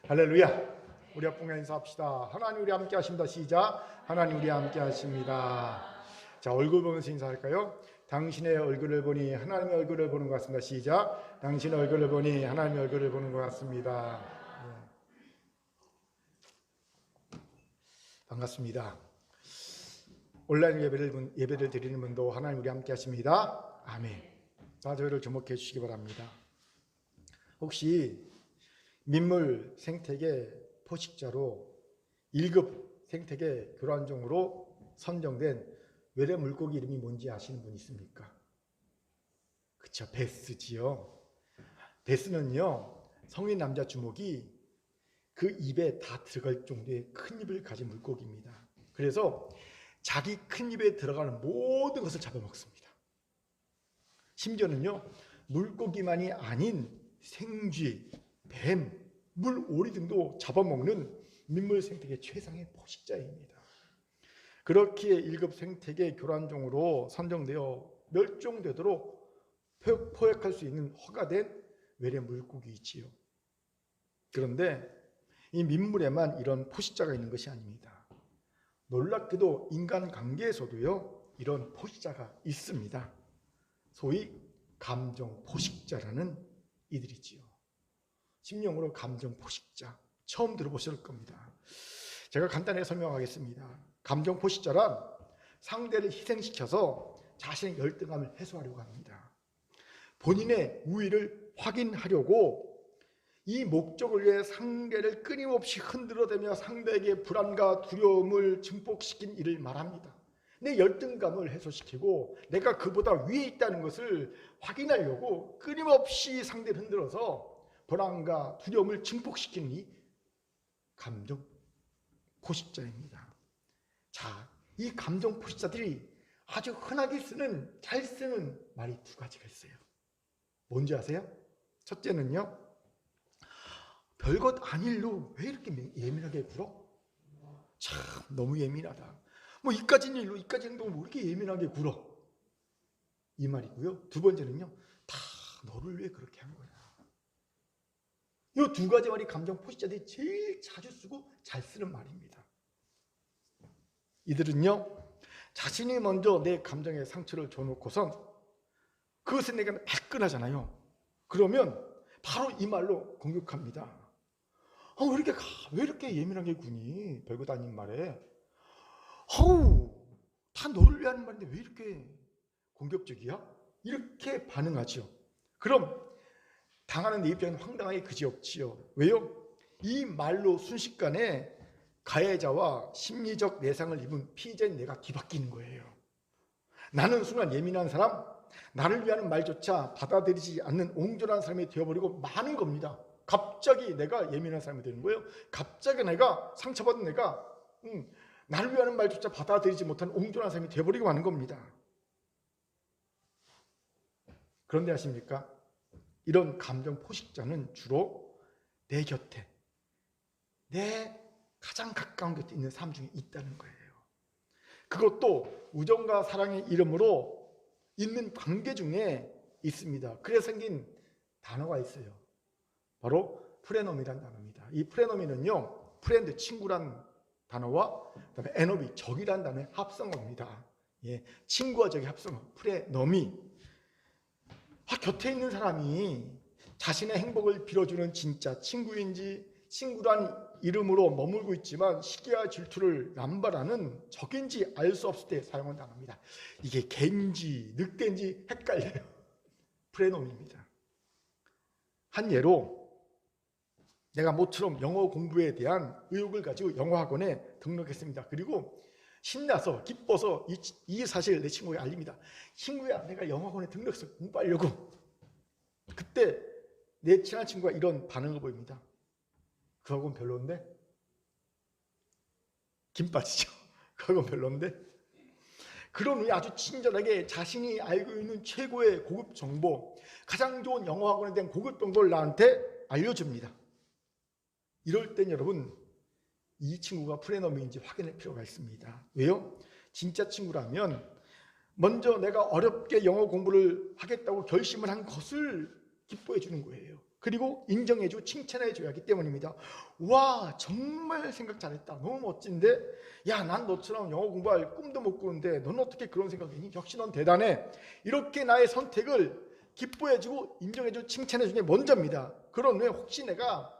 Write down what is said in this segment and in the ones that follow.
할렐루야. 우리 앞봉에 인사합시다. 하나님 우리 함께 하십니다. 시작. 하나님 우리 함께 하십니다. 자, 얼굴 보면서 인사할까요? 당신의 얼굴을 보니 하나님의 얼굴을 보는 것 같습니다. 시작. 당신의 얼굴을 보니 하나님의 얼굴을 보는 것 같습니다. 반갑습니다. 온라인 예배를 드리는 분도 하나님 우리 함께 하십니다. 아멘. 자, 저희를 주목해 주시기 바랍니다. 혹시 민물 생태계 포식자로 1급 생태계 교란종으로 선정된 외래 물고기 이름이 뭔지 아시는 분 있습니까? 그쵸, 베스지요. 베스는요, 성인 남자 주먹이 그 입에 다 들어갈 정도의 큰 입을 가진 물고기입니다. 그래서 자기 큰 입에 들어가는 모든 것을 잡아먹습니다. 심지어는요, 물고기만이 아닌 생쥐, 뱀, 물오리 등도 잡아먹는 민물 생태계 최상의 포식자입니다. 그렇게 1급 생태계 교란종으로 선정되어 멸종되도록 포획할 수 있는 허가된 외래 물고기이지요. 그런데 이 민물에만 이런 포식자가 있는 것이 아닙니다. 놀랍게도 인간관계에서도요, 이런 포식자가 있습니다. 소위 감정 포식자라는 이들이지요. 심령으로 감정 포식자, 처음 들어보실 겁니다. 제가 간단히 설명하겠습니다. 감정 포식자란 상대를 희생시켜서 자신의 열등감을 해소하려고 합니다. 본인의 우위를 확인하려고 이 목적을 위해 상대를 끊임없이 흔들어대며 상대에게 불안과 두려움을 증폭시킨 일을 말합니다. 내 열등감을 해소시키고 내가 그보다 위에 있다는 것을 확인하려고 끊임없이 상대를 흔들어서 불안과 두려움을 증폭시키는 이 감정 포식자입니다. 자, 이 감정 포식자들이 아주 흔하게 잘 쓰는 말이 두 가지가 있어요. 뭔지 아세요? 첫째는요, 별것 아닐 일로 왜 이렇게 예민하게 굴어? 참 너무 예민하다. 뭐 이까진 일로 이까지 행동을 왜 이렇게 예민하게 굴어? 이 말이고요. 두 번째는요, 다 너를 위해 그렇게 한 거야. 이 두 가지 말이 감정 포식자들이 제일 자주 쓰고 잘 쓰는 말입니다. 이들은요, 자신이 먼저 내 감정에 상처를 줘놓고선 그것은 내가 발끈하잖아요. 그러면 바로 이 말로 공격합니다. 왜 이렇게 예민하게 구니? 별것 아닌 말에. 다 너를 위한 말인데 왜 이렇게 공격적이야? 이렇게 반응하죠. 그럼 당하는 내 입장은 황당하게 그지없지요. 왜요? 이 말로 순식간에 가해자와 심리적 내상을 입은 피해자인 내가 뒤바뀌는 거예요. 나는 순간 예민한 사람, 나를 위하는 말조차 받아들이지 않는 옹졸한 사람이 되어버리고 마는 겁니다. 갑자기 내가 예민한 사람이 되는 거예요. 갑자기 내가 상처받은 내가 나를 위하는 말조차 받아들이지 못하는 옹졸한 사람이 되어버리고 마는 겁니다. 그런데 아십니까? 이런 감정 포식자는 주로 내 곁에, 내 가장 가까운 곁에 있는 사람 중에 있다는 거예요. 그것도 우정과 사랑의 이름으로 있는 관계 중에 있습니다. 그래서 생긴 단어가 있어요. 바로 프레놈이라는 단어입니다. 이 프레놈이는요, 프렌드, 친구란 단어와 그다음에 에너미, 적이라는 단어의 합성어입니다. 친구와 적의 합성어, 프레놈이. 곁에 있는 사람이 자신의 행복을 빌어주는 진짜 친구인지 친구란 이름으로 머물고 있지만 시기와 질투를 남발하는 적인지 알 수 없을 때 사용한 단어입니다. 이게 개인지 늑대인지 헷갈려요. 프레놈입니다. 한 예로 내가 모처럼 영어 공부에 대한 의욕을 가지고 영어학원에 등록했습니다. 그리고 신나서 기뻐서 이 사실을 내 친구에게 알립니다. 친구야, 내가 영어학원에 등록해서 공부하려고. 그때 내 친한 친구가 이런 반응을 보입니다. 그 학원 별로인데? 김 빠지죠. 그 학원 별로인데? 그런 후에 아주 친절하게 자신이 알고 있는 최고의 고급 정보, 가장 좋은 영어학원에 대한 고급 정보를 나한테 알려줍니다. 이럴 땐 여러분, 이 친구가 프레너미인지 확인할 필요가 있습니다. 왜요? 진짜 친구라면 먼저 내가 어렵게 영어 공부를 하겠다고 결심을 한 것을 기뻐해 주는 거예요. 그리고 인정해주고 칭찬해줘야 하기 때문입니다. 와, 정말 생각 잘했다. 너무 멋진데? 야, 난 너처럼 영어 공부할 꿈도 못 꾸는데 넌 어떻게 그런 생각이니? 역시 넌 대단해. 이렇게 나의 선택을 기뻐해주고 인정해주고 칭찬해주는 게 먼저입니다. 그런 후에 혹시 내가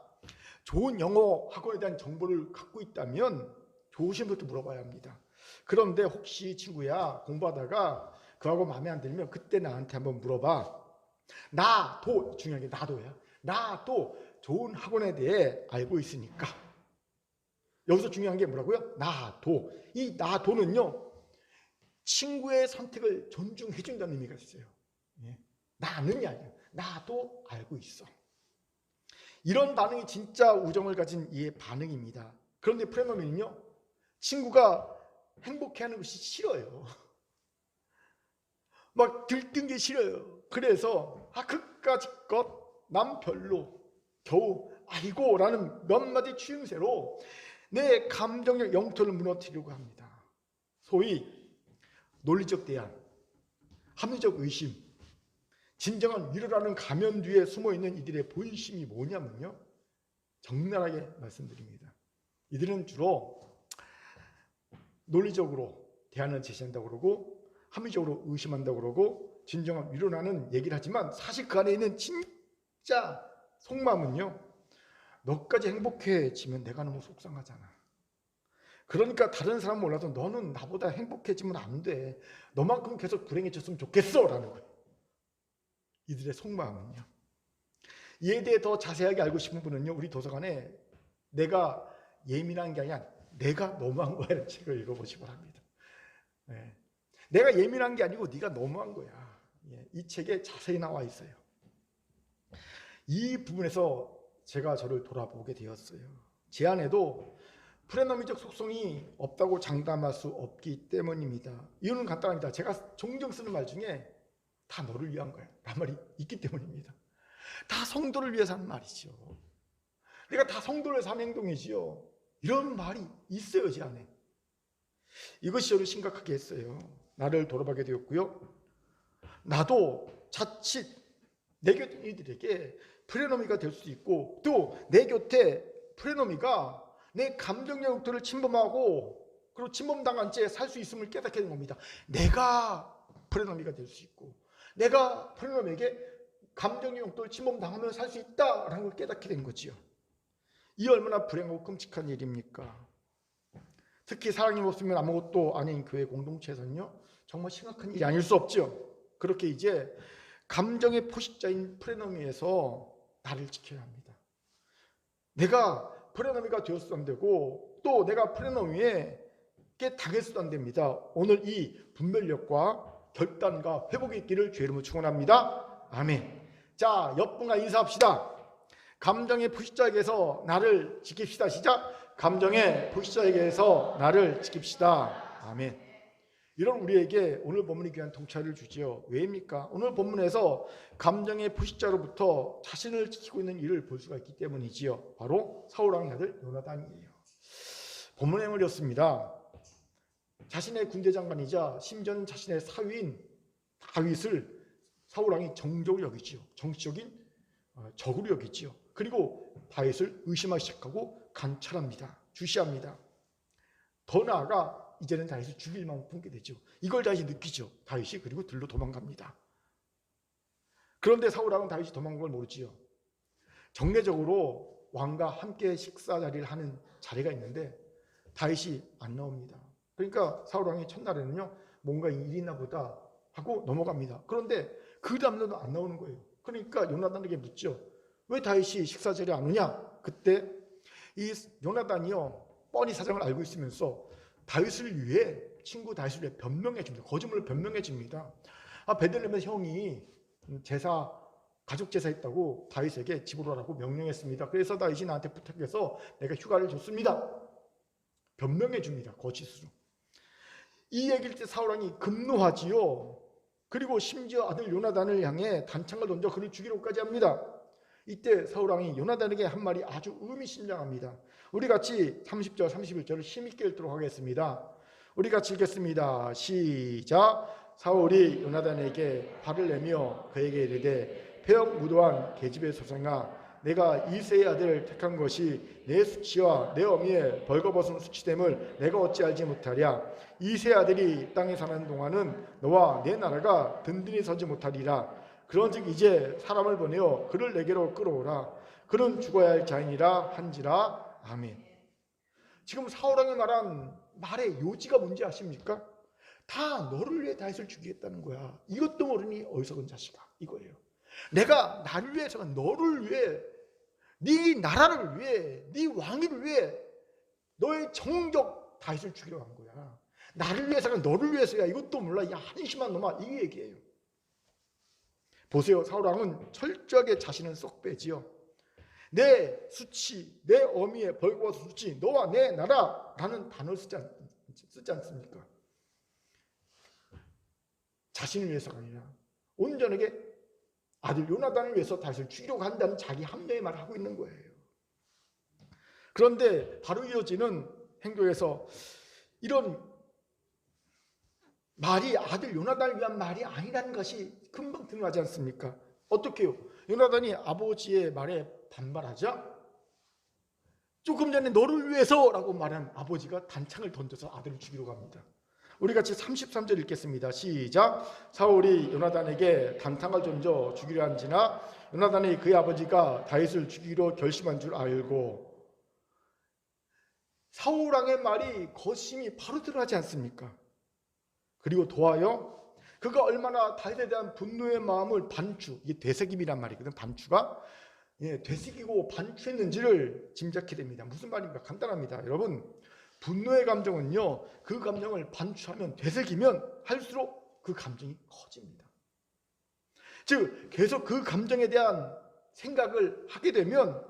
좋은 영어 학원에 대한 정보를 갖고 있다면 조심스럽게 물어봐야 합니다. 그런데 혹시 친구야, 공부하다가 그 학원 마음에 안 들면 그때 나한테 한번 물어봐. 나도, 중요한 게 나도야. 나도 좋은 학원에 대해 알고 있으니까. 여기서 중요한 게 뭐라고요? 나도. 이 나도는요, 친구의 선택을 존중해 준다는 의미가 있어요. 나는이 아니에요. 나도 알고 있어. 이런 반응이 진짜 우정을 가진 이의 반응입니다. 그런데 프레너미는요, 친구가 행복해하는 것이 싫어요. 막 들뜬 게 싫어요. 그래서 그까짓 것 남 별로 겨우 아이고 라는 몇 마디 추임새로 내 감정적 영토를 무너뜨리려고 합니다. 소위 논리적 대안, 합리적 의심, 진정한 위로라는 가면 뒤에 숨어있는 이들의 본심이 뭐냐면요, 적나라하게 말씀드립니다. 이들은 주로 논리적으로 대안을 제시한다고 그러고 합리적으로 의심한다고 그러고 진정한 위로라는 얘기를 하지만 사실 그 안에 있는 진짜 속마음은요, 너까지 행복해지면 내가 너무 속상하잖아. 그러니까 다른 사람 몰라도 너는 나보다 행복해지면 안 돼. 너만큼 계속 불행해졌으면 좋겠어 라는 거예요. 이들의 속마음은요. 이에 대해 더 자세하게 알고 싶은 분은요, 우리 도서관에 내가 예민한 게 아니라 내가 너무한 거야라는 책을 읽어보시기 바랍니다. 네. 내가 예민한 게 아니고 네가 너무한 거야. 이 책에 자세히 나와 있어요. 이 부분에서 제가 저를 돌아보게 되었어요. 제 안에도 프레너미적 속성이 없다고 장담할 수 없기 때문입니다. 이유는 간단합니다. 제가 종종 쓰는 말 중에 다 너를 위한 거야 라는 말이 있기 때문입니다. 다 성도를 위해서 하는 말이죠. 내가 다 성도를 위해서 하는 행동이지요. 이런 말이 있어요, 제 안에. 이것이 저를 심각하게 했어요. 나를 돌아보게 되었고요. 나도 자칫 내 곁에 이들에게 프레너미가 될 수도 있고, 또 내 곁에 프레너미가 내 감정적 영토를 침범하고 그리고 침범당한 채 살 수 있음을 깨닫게 된 겁니다. 내가 프레너미가 될 수 있고 내가 프레너미에게 감정적 영토를 침범당하면 살 수 있다라는 걸 깨닫게 된 거지요. 이 얼마나 불행하고 끔찍한 일입니까? 특히 사랑이 없으면 아무것도 아닌 교회 공동체에서는요, 정말 심각한 일이 아닐 수 없죠. 그렇게 이제 감정의 포식자인 프레너미에서 나를 지켜야 합니다. 내가 프레너미가 되었어도 안 되고 또 내가 프레너미에게 당했어도 안 됩니다. 오늘 이 분별력과 결단과 회복이 있기를 주의 이름으로 축원합니다. 아멘. 자, 옆분과 인사합시다. 감정의 포식자에게서 나를 지킵시다. 시작. 감정의 포식자에게서 나를 지킵시다. 아멘. 이런 우리에게 오늘 본문이 귀한 통찰을 주지요. 왜입니까? 오늘 본문에서 감정의 포식자로부터 자신을 지키고 있는 일을 볼 수가 있기 때문이지요. 바로 사울왕의 아들 요나단이에요. 본문의 내용을 읽었습니다. 자신의 군대장관이자 심지어는 자신의 사위인 다윗을 사울왕이 정적으로 여기지요. 정치적인 적으로 여기지요. 그리고 다윗을 의심하기 시작하고 관찰합니다. 주시합니다. 더 나아가 이제는 다윗을 죽일 마음을 품게 되죠. 이걸 다윗이 느끼죠. 다윗이 그리고 들로 도망갑니다. 그런데 사울왕은 다윗이 도망간 걸 모르지요. 정례적으로 왕과 함께 식사 자리를 하는 자리가 있는데 다윗이 안 나옵니다. 그러니까 사울왕이 첫날에는요, 뭔가 일이 있나 보다 하고 넘어갑니다. 그런데 그 다음날도 안 나오는 거예요. 그러니까 요나단에게 묻죠. 왜 다윗이 식사 자리에 안 오냐? 그때 이 요나단이요, 뻔히 사정을 알고 있으면서 다윗을 위해, 친구 다윗을 위해 변명해 줍니다. 거짓말을 변명해 줍니다. 베들레헴에서 형이 가족 제사 했다고 다윗에게 집으로 오라고 명령했습니다. 그래서 다윗이 나한테 부탁해서 내가 휴가를 줬습니다. 변명해 줍니다. 거짓으로. 이 얘기를 때 사울왕이 급노하지요. 그리고 심지어 아들 요나단을 향해 단창을 던져 그를 죽이려고까지 합니다. 이때 사울왕이 요나단에게 한 말이 아주 의미심장합니다. 우리 같이 30절 31절을 힘있게 읽도록 하겠습니다. 우리 같이 읽겠습니다. 시작. 사울이 요나단에게 발을 내며 그에게 이르되 폐역무도한 계집의 소생아, 내가 이새의 아들을 택한 것이 내 수치와 내 어미의 벌거벗은 수치됨을 내가 어찌 알지 못하랴. 이새의 아들이 땅에 사는 동안은 너와 내 나라가 든든히 서지 못하리라. 그런즉 이제 사람을 보내어 그를 내게로 끌어오라. 그는 죽어야 할 자인이라 한지라. 아멘. 지금 사울왕이 말한 말의 요지가 뭔지 아십니까? 다 너를 위해 다윗을 죽이겠다는 거야. 이것도 모르니 어리석은 자식아, 이거예요. 내가 나를 위해서가 너를 위해, 네 나라를 위해, 네 왕위를 위해 너의 정적 다윗을 죽이러 간 거야. 나를 위해서가 너를 위해서야. 이것도 몰라. 이 한심한 놈아, 이 얘기예요. 보세요. 사울왕은 철저하게 자신은 쏙 빼지요. 내 수치, 내 어미의 벌거벗은 수치, 너와 내 나라라는 단어를 쓰지 않습니까? 자신을 위해서가 아니라 온전하게 아들 요나단을 위해서 다윗을 죽이려고 한다는 자기 합리의 말을 하고 있는 거예요. 그런데 바로 이어지는 행동에서 이런 말이 아들 요나단을 위한 말이 아니라는 것이 금방 드러나지 않습니까? 어떻게 해요? 요나단이 아버지의 말에 반발하자 조금 전에 너를 위해서라고 말한 아버지가 단창을 던져서 아들을 죽이려고 합니다. 우리 같이 33절 읽겠습니다. 시작. 사울이 요나단에게 단창을 던져 죽이려 한지나 요나단이 그의 아버지가 다윗을 죽이기로 결심한 줄 알고. 사울왕의 말이 거심이 바로 드러나지 않습니까? 그리고 도하여 그가 얼마나 다윗에 대한 분노의 마음을 이게 되새김이란 말이거든. 반추가 되새기고 반추했는지를 짐작해 됩니다. 무슨 말입니까? 간단합니다. 여러분, 분노의 감정은요, 그 감정을 반추하면, 되새기면 할수록 그 감정이 커집니다. 즉 계속 그 감정에 대한 생각을 하게 되면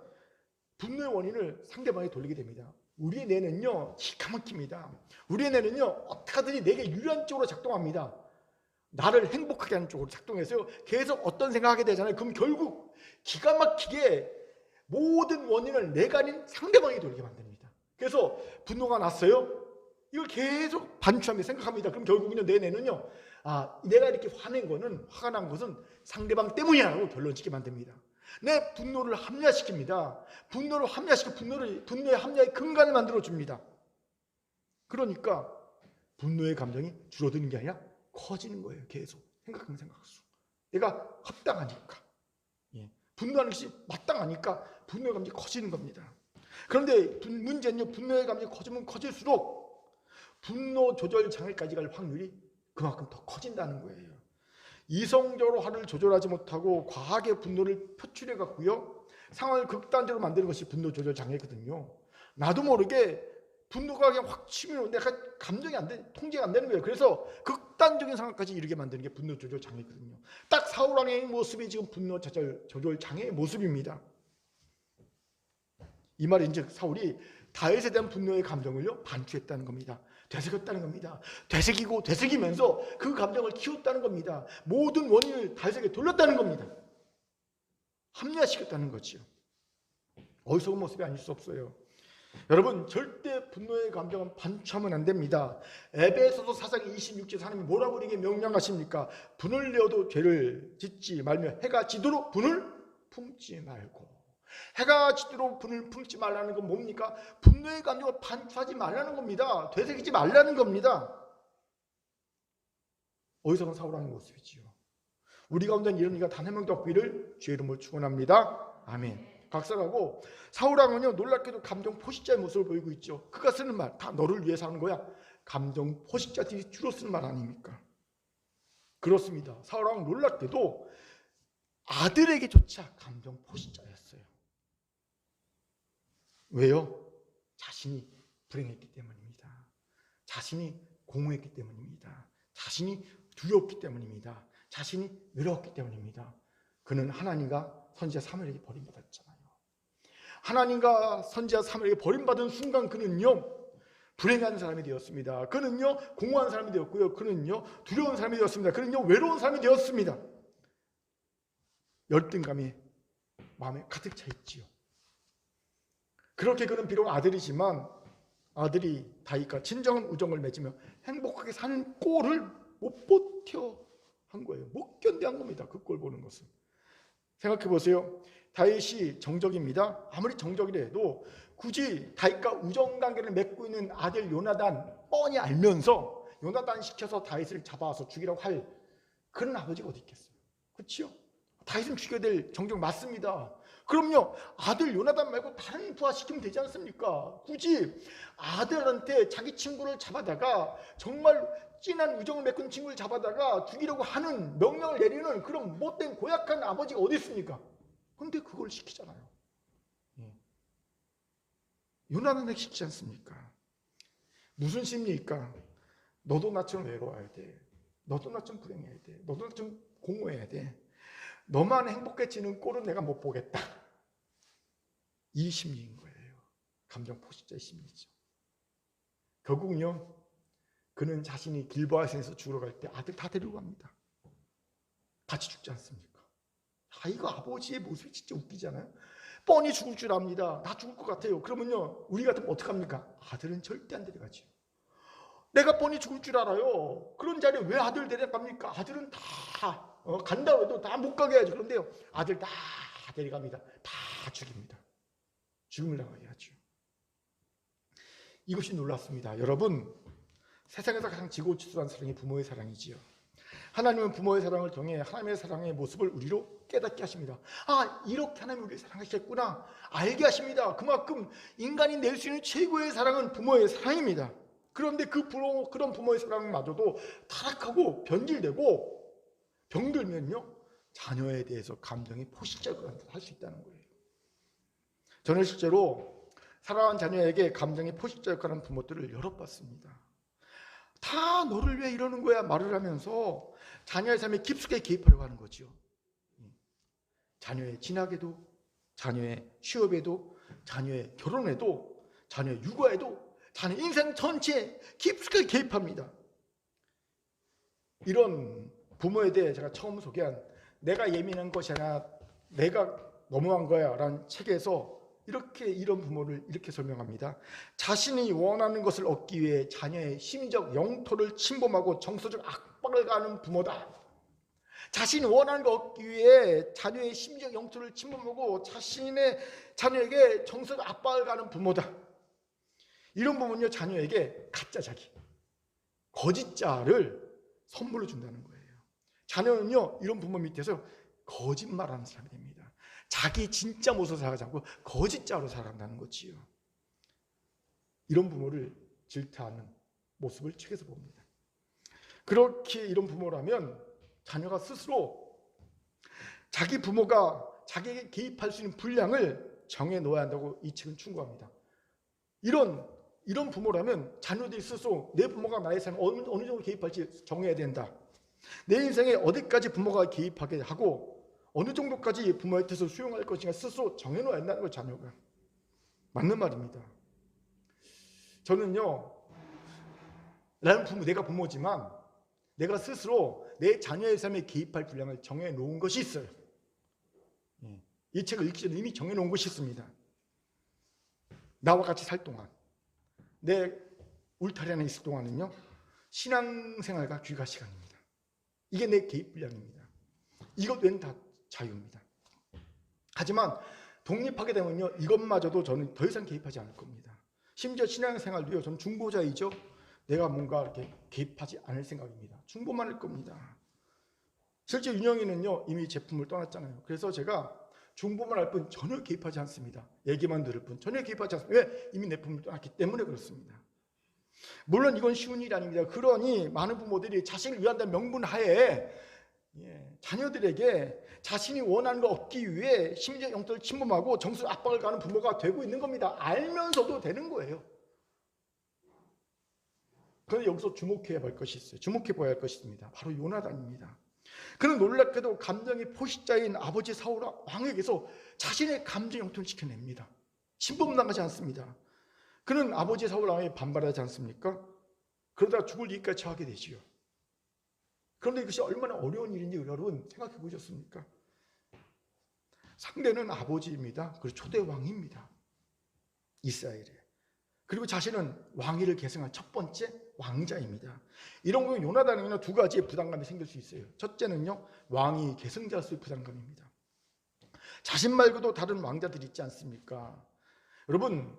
분노의 원인을 상대방에 돌리게 됩니다. 우리의 뇌는요 기가 막힙니다. 우리의 뇌는요 어떻게 하든지 내게 유리한 쪽으로 작동합니다. 나를 행복하게 하는 쪽으로 작동해서요 계속 어떤 생각하게 되잖아요. 그럼 결국 기가 막히게 모든 원인을 내가 아닌 상대방에 돌리게 만듭니다. 그래서 분노가 났어요. 이걸 계속 반추하며 생각합니다. 그럼 결국은요 내 뇌는요 내가 이렇게 화가 난 것은 상대방 때문이라고 결론 짓게 만듭니다. 내 분노를 합리화시킵니다. 분노를 합리화시켜 분노의 합리화의 근간을 만들어줍니다. 그러니까 분노의 감정이 줄어드는 게 아니라 커지는 거예요. 계속 생각하면 생각할수록 내가 합당하니까, 분노하는 것이 마땅하니까 분노의 감정이 커지는 겁니다. 그런데 문제는요, 분노의 감정이 커지면 커질수록 분노 조절 장애까지 갈 확률이 그만큼 더 커진다는 거예요. 이성적으로 화를 조절하지 못하고 과하게 분노를 표출해 갖고요 상황을 극단적으로 만드는 것이 분노 조절 장애거든요. 나도 모르게 분노가 그냥 확 치면 내가 감정이 통제가 안 되는 거예요. 그래서 극단적인 상황까지 이르게 만드는 게 분노 조절 장애거든요. 딱 사울왕의 모습이 지금 분노 조절 장애의 모습입니다. 이 말인즉 사울이 다윗에 대한 분노의 감정을요 반추했다는 겁니다. 되새겼다는 겁니다. 되새기고 되새기면서 그 감정을 키웠다는 겁니다. 모든 원인을 다윗에게 돌렸다는 겁니다. 합리화시켰다는 거죠. 어리석은 모습이 아닐 수 없어요. 여러분, 절대 분노의 감정은 반추하면 안 됩니다. 에베소서 4장 26절 하나님이 뭐라고 우리에게 명령하십니까? 분을 내어도 죄를 짓지 말며 해가 지도록 분을 품지 말고. 해가 지도록 분을 품지 말라는 건 뭡니까? 분노의 감정을 반추하지 말라는 겁니다. 되새기지 말라는 겁니다. 어리석은 사울왕의 모습이지요. 우리 가운데 이런 이가 단 한 명도 없기를 주의 이름으로 축원합니다. 아멘. 각설하고 사울왕은요 놀랍게도 감정 포식자의 모습을 보이고 있죠. 그가 쓰는 말 다 너를 위해서 하는 거야. 감정 포식자들이 주로 쓰는 말 아닙니까? 그렇습니다. 사울왕은 놀랍게도 아들에게조차 감정 포식자였어요. 왜요? 자신이 불행했기 때문입니다. 자신이 공허했기 때문입니다. 자신이 두려웠기 때문입니다. 자신이 외로웠기 때문입니다. 그는 하나님과 선지자 사무엘에게 버림받았잖아요. 하나님과 선지자 사무엘에게 버림받은 순간 그는요 불행한 사람이 되었습니다. 그는요 공허한 사람이 되었고요. 그는요 두려운 사람이 되었습니다. 그는요 외로운 사람이 되었습니다. 열등감이 마음에 가득 차 있지요. 그렇게 그는 비록 아들이지만 아들이 다윗과 진정한 우정을 맺으며 행복하게 사는 꼴을 못 버텨 한 거예요. 못 견뎌 한 겁니다. 그 꼴 보는 것은. 생각해 보세요. 다윗이 정적입니다. 아무리 정적이라 도 굳이 다윗과 우정관계를 맺고 있는 아들 요나단 뻔히 알면서 요나단 시켜서 다윗을 잡아와서 죽이라고 할 그런 아버지가 어디 있겠어요? 그렇죠? 다윗은 죽여야 될 정적 맞습니다. 그럼요, 아들 요나단 말고 다른 부하시키면 되지 않습니까? 굳이 아들한테 자기 친구를 잡아다가 정말 진한 우정을 맺은 친구를 잡아다가 죽이려고 하는 명령을 내리는 그런 못된 고약한 아버지가 어디 있습니까? 그런데 그걸 시키잖아요. 요나단에게 시키지 않습니까? 무슨 심리일까? 너도 나처럼 외로워야 돼. 너도 나처럼 불행해야 돼. 너도 나처럼 공허해야 돼. 너만 행복해지는 꼴은 내가 못 보겠다. 이 심리인 거예요. 감정 포식자의 심리죠. 결국은요, 그는 자신이 길보아에서 죽으러 갈 때 아들 다 데리고 갑니다. 같이 죽지 않습니까? 이거 아버지의 모습이 진짜 웃기잖아요. 뻔히 죽을 줄 압니다. 나 죽을 것 같아요. 그러면요, 우리 같으면 어떡합니까? 아들은 절대 안 데려가죠. 내가 뻔히 죽을 줄 알아요. 그런 자리에 왜 아들 데려갑니까? 아들은 다 간다고 해도 다 못 가게 해야죠. 그런데요, 아들 다 데려갑니다. 다 죽입니다. 죽음을 당하게 하죠. 이것이 놀랍습니다. 여러분, 세상에서 가장 지고지순한 사랑이 부모의 사랑이지요. 하나님은 부모의 사랑을 통해 하나님의 사랑의 모습을 우리로 깨닫게 하십니다. 이렇게 하나님이 우리를 사랑하셨구나 알게 하십니다. 그만큼 인간이 낼 수 있는 최고의 사랑은 부모의 사랑입니다. 그런데 그런 부모의 사랑마저도 타락하고 변질되고 병들면요, 자녀에 대해서 감정이 포식자가 할 수 있다는 거예요. 저는 실제로 사랑하는 자녀에게 감정이 포식자 역할하는 부모들을 여러 봤습니다. 다 너를 왜 이러는 거야 말을 하면서 자녀의 삶에 깊숙이 개입하려고 하는 거죠. 자녀의 진학에도, 자녀의 취업에도, 자녀의 결혼에도, 자녀의 육아에도, 자녀의 인생 전체에 깊숙이 개입합니다. 이런 부모에 대해 제가 처음 소개한 내가 예민한 것이 아니라 내가 너무한 거야 라는 책에서 이런 부모를 이렇게 설명합니다. 자신이 원하는 것을 얻기 위해 자녀의 심리적 영토를 침범하고 정서적 압박을 가하는 부모다. 자신이 원하는 걸 얻기 위해 자녀의 심리적 영토를 침범하고 자신의 자녀에게 정서적 압박을 가하는 부모다. 이런 부모는요, 자녀에게 가짜 자기, 거짓자를 선물로 준다는 거예요. 자녀는요, 이런 부모 밑에서 거짓말하는 사람이 됩니다. 자기 진짜 모습을 살아가지 않고 거짓자로 살아간다는 거지요. 이런 부모를 질타하는 모습을 책에서 봅니다. 그렇게 이런 부모라면 자녀가 스스로 자기 부모가 자기에게 개입할 수 있는 분량을 정해놓아야 한다고 이 책은 충고합니다. 이런 부모라면 자녀들이 스스로 내 부모가 나의 삶에 어느 정도 개입할지 정해야 된다. 내 인생에 어디까지 부모가 개입하게 하고 어느 정도까지 부모의 뜻을 수용할 것인가 스스로 정해놓아야 한다는 걸 자녀가. 맞는 말입니다. 저는요, 내가 부모지만 내가 스스로 내 자녀의 삶에 개입할 분량을 정해놓은 것이 있어요. 이 책을 읽기 전에 이미 정해놓은 것이 있습니다. 나와 같이 살 동안, 내 울타리 안에 있을 동안은요, 신앙생활과 귀가 시간입니다. 이게 내 개입 분량입니다. 이것 외에는 다 자유입니다. 하지만 독립하게 되면요, 이것마저도 저는 더 이상 개입하지 않을 겁니다. 심지어 신앙생활도요, 저는 중보자이죠. 내가 뭔가 이렇게 개입하지 않을 생각입니다. 중보만 할 겁니다. 실제 윤영이는요, 이미 제품을 떠났잖아요. 그래서 제가 중보만 할 뿐 전혀 개입하지 않습니다. 얘기만 들을 뿐 전혀 개입하지 않습니다. 왜? 이미 내 품을 떠났기 때문에 그렇습니다. 물론 이건 쉬운 일이 아닙니다. 그러니 많은 부모들이 자신을 위한다는 명분 하에 자녀들에게 자신이 원하는 걸 얻기 위해 심리적 영토를 침범하고 정서 압박을 가하는 부모가 되고 있는 겁니다. 알면서도 되는 거예요. 그런데 여기서 주목해야 할 것이 있어요. 주목해 봐야 할 것이 있습니다. 바로 요나단입니다. 그는 놀랍게도 감정의 포식자인 아버지 사울 왕에게서 자신의 감정 영토를 지켜냅니다. 침범당하지 않습니다. 그는 아버지 사울 왕에게 반발하지 않습니까? 그러다 죽을 일까지 처하게 되지요. 그런데 이것이 얼마나 어려운 일인지 여러분 생각해 보셨습니까? 상대는 아버지입니다. 그리고 초대 왕입니다. 이스라엘에. 그리고 자신은 왕위를 계승한 첫 번째 왕자입니다. 이런 경우 요나단에는 두 가지의 부담감이 생길 수 있어요. 첫째는요, 왕이 계승자로서의 부담감입니다. 자신 말고도 다른 왕자들이 있지 않습니까? 여러분,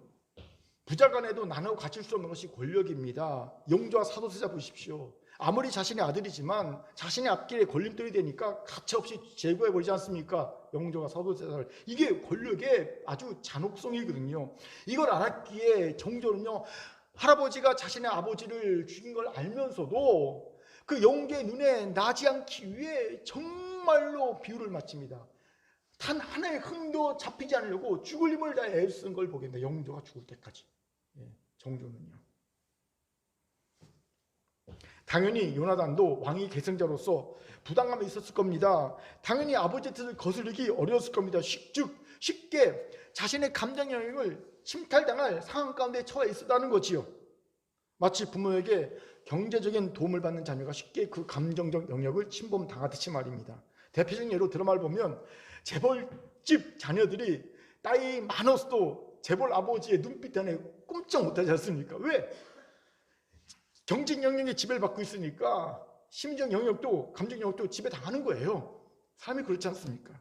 부자간에도 나눠 가질 수 없는 것이 권력입니다. 영조와 사도세자 보십시오. 아무리 자신의 아들이지만 자신의 앞길에 걸림돌이 되니까 가차없이 제거해버리지 않습니까? 영조와 사도세자를. 이게 권력의 아주 잔혹성이거든요. 이걸 알았기에 정조는요, 할아버지가 자신의 아버지를 죽인 걸 알면서도 그 영조의 눈에 나지 않기 위해 정말로 비유를 마칩니다. 단 하나의 흠도 잡히지 않으려고 죽을 힘을 다해 애쓴 걸 보겠네. 영조가 죽을 때까지. 정조는요. 당연히 요나단도 왕위 계승자로서 부당함이 있었을 겁니다. 당연히 아버지의 뜻을 거스르기 어려웠을 겁니다. 쉽게 자신의 감정 영역을 침탈당할 상황 가운데 처해 있었다는 거지요. 마치 부모에게 경제적인 도움을 받는 자녀가 쉽게 그 감정적 영역을 침범당하듯이 말입니다. 대표적인 예로 드라마를 보면 재벌집 자녀들이 나이 많았어도 재벌 아버지의 눈빛 안에 꼼짝 못하지 않습니까? 왜? 경직 영역에 지배를 받고 있으니까 심정 영역도 감정 영역도 지배당하는 거예요. 사람이 그렇지 않습니까?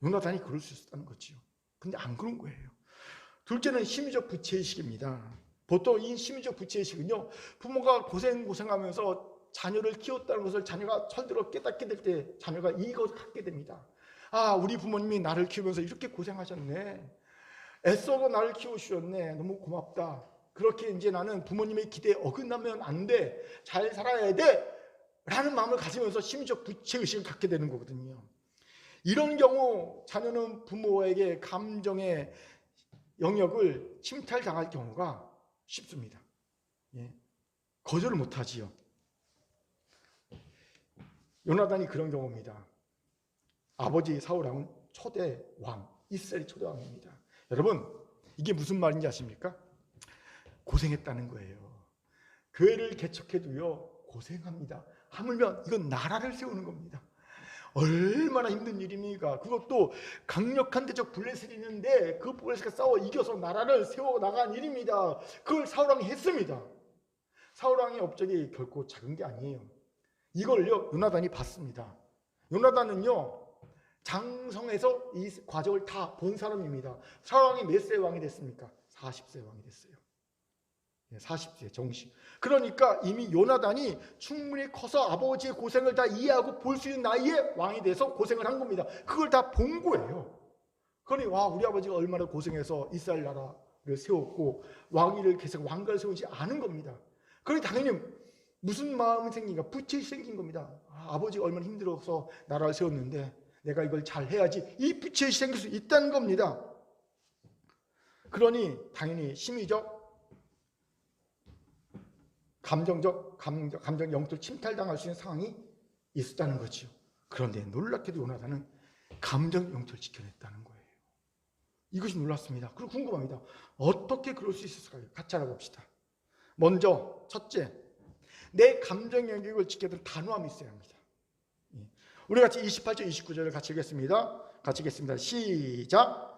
요나단이 그럴 수 있었다는 거지요. 근데 안 그런 거예요. 둘째는 심리적 부채의식입니다. 보통 이 심리적 부채의식은요, 부모가 고생하면서 자녀를 키웠다는 것을 자녀가 철들어 깨닫게 될 때 자녀가 이것 갖게 됩니다. 아, 우리 부모님이 나를 키우면서 이렇게 고생하셨네. 애써서 나를 키우셨네. 너무 고맙다. 그렇게 이제 나는 부모님의 기대에 어긋나면 안 돼. 잘 살아야 돼. 라는 마음을 가지면서 심리적 부채의식을 갖게 되는 거거든요. 이런 경우 자녀는 부모에게 감정의 영역을 침탈당할 경우가 쉽습니다. 거절을 못하지요. 요나단이 그런 경우입니다. 아버지 사울왕은 초대 왕, 이스라엘의 초대 왕입니다. 여러분, 이게 무슨 말인지 아십니까? 고생했다는 거예요. 교회를 개척해도요, 고생합니다. 하물며 이건 나라를 세우는 겁니다. 얼마나 힘든 일입니까? 그것도 강력한 대적 블레셋이 있는데 그 블레셋과 싸워 이겨서 나라를 세워나간 일입니다. 그걸 사울왕이 했습니다. 사울왕의 업적이 결코 작은 게 아니에요. 이걸요, 요나단이 봤습니다. 요나단은요, 장성에서 이 과정을 다 본 사람입니다. 사울왕이 몇 세 왕이 됐습니까? 40세 왕이 됐어요. 40세 정식. 그러니까 이미 요나단이 충분히 커서 아버지의 고생을 다 이해하고 볼 수 있는 나이에 왕이 돼서 고생을 한 겁니다. 그걸 다 본 거예요. 그러니 와, 우리 아버지가 얼마나 고생해서 이스라엘 나라를 세웠고 왕위를 계속 왕가를 세우지 않은 겁니다. 그러니 당연히 무슨 마음이 생긴가? 부채의식이 생긴 겁니다. 아버지가 얼마나 힘들어서 나라를 세웠는데 내가 이걸 잘 해야지. 이 부채의식이 생길 수 있다는 겁니다. 그러니 당연히 심리적 감정적 영토를 침탈당할 수 있는 상황이 있었다는 거죠. 그런데 놀랍게도 요나단은 감정 영토를 지켜냈다는 거예요. 이것이 놀랍습니다. 그리고 궁금합니다. 어떻게 그럴 수 있을까요? 같이 알아봅시다. 먼저 첫째, 내 감정 영역을 지켜던 단호함이 있어야 합니다. 우리 같이 28절 29절을 같이 읽겠습니다. 같이 읽겠습니다. 시작.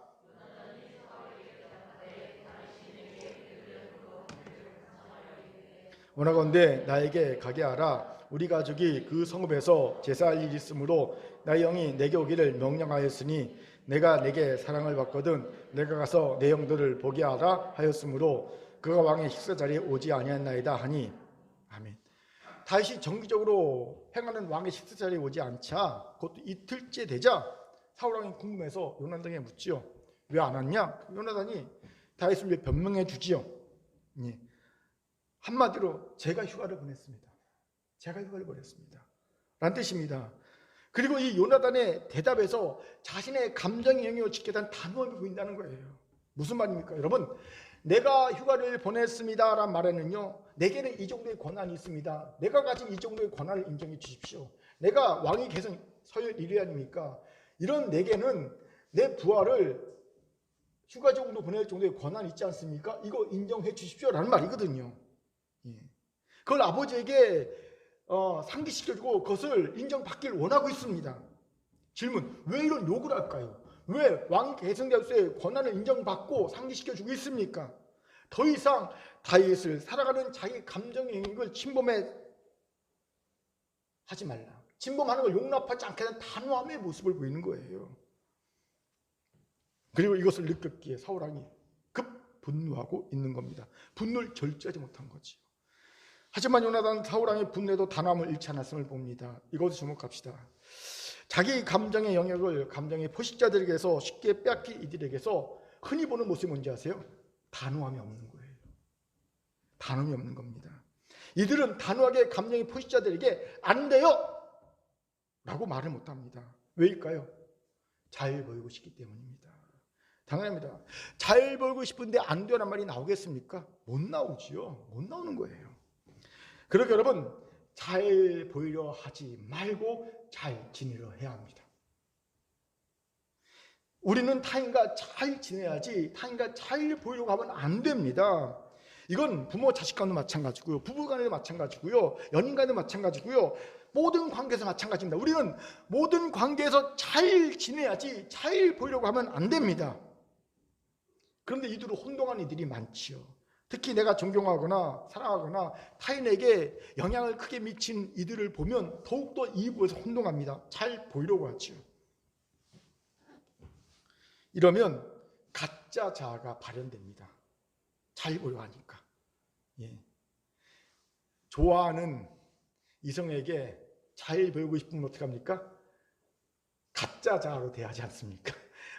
원하건대 나에게 가게 하라. 우리 가족이 그 성읍에서 제사할 일이 있으므로 나의 영이 내게 오기를 명령하였으니 내가 내게 사랑을 받거든 내가 가서 내 영들을 보게 하라 하였으므로 그가 왕의 식사 자리에 오지 아니하였나이다 하니. 아멘. 다윗이 정기적으로 행하는 왕의 식사 자리에 오지 않자 그것도 이틀째 되자 사울왕이 궁금해서 요나단에게 묻지요. 왜 안 왔냐? 요나단이 다윗을 위해 변명해 주지요. 한마디로 제가 휴가를 보냈습니다. 제가 휴가를 보냈습니다. 라는 뜻입니다. 그리고 이 요나단의 대답에서 자신의 감정의 영역을 지키던 단호함이 보인다는 거예요. 무슨 말입니까? 여러분, 내가 휴가를 보냈습니다 라는 말에는요, 내게는 이 정도의 권한이 있습니다. 내가 가진 이 정도의 권한을 인정해 주십시오. 내가 왕위 계승 서열 1위 아닙니까? 이런 내게는 내 부하를 휴가 정도 보낼 정도의 권한이 있지 않습니까? 이거 인정해 주십시오 라는 말이거든요. 그걸 아버지에게 상기시켜주고 그것을 인정받기를 원하고 있습니다. 질문, 왜 이런 요구를 할까요? 왜 왕 계승자로서의 권한을 인정받고 상기시켜주고 있습니까? 더 이상 다윗을 살아가는 자기 감정의 영역을 침범해 하지 말라. 침범하는 걸 용납하지 않게 하는 단호함의 모습을 보이는 거예요. 그리고 이것을 느꼈기에 사울왕이 급 분노하고 있는 겁니다. 분노를 절제하지 못한 거지요. 하지만 요나단 사울왕의 분노에도 단호함을 잃지 않았음을 봅니다. 이것을 주목합시다. 자기 감정의 영역을 감정의 포식자들에게서 쉽게 빼앗긴 이들에게서 흔히 보는 모습이 뭔지 아세요? 단호함이 없는 거예요. 단호함이 없는 겁니다. 이들은 단호하게 감정의 포식자들에게 안 돼요! 라고 말을 못합니다. 왜일까요? 잘 보이고 싶기 때문입니다. 당연합니다. 잘 보이고 싶은데 안 돼요란 말이 나오겠습니까? 못 나오지요. 못 나오는 거예요. 그러니까 여러분, 잘 보이려 하지 말고 잘 지내려 해야 합니다. 우리는 타인과 잘 지내야지 타인과 잘 보이려고 하면 안 됩니다. 이건 부모 자식 간도 마찬가지고요, 부부 간에도 마찬가지고요, 연인 간에도 마찬가지고요, 모든 관계에서 마찬가지입니다. 우리는 모든 관계에서 잘 지내야지 잘 보이려고 하면 안 됩니다. 그런데 이들은 혼동한 이들이 많지요. 특히 내가 존경하거나 사랑하거나 타인에게 영향을 크게 미친 이들을 보면 더욱더 이 부분에서 혼동합니다. 잘 보이려고 하죠. 이러면 가짜 자아가 발현됩니다. 잘 보이려고 하니까. 좋아하는 이성에게 잘 보이고 싶으면 어떻게 합니까? 가짜 자아로 대하지 않습니까?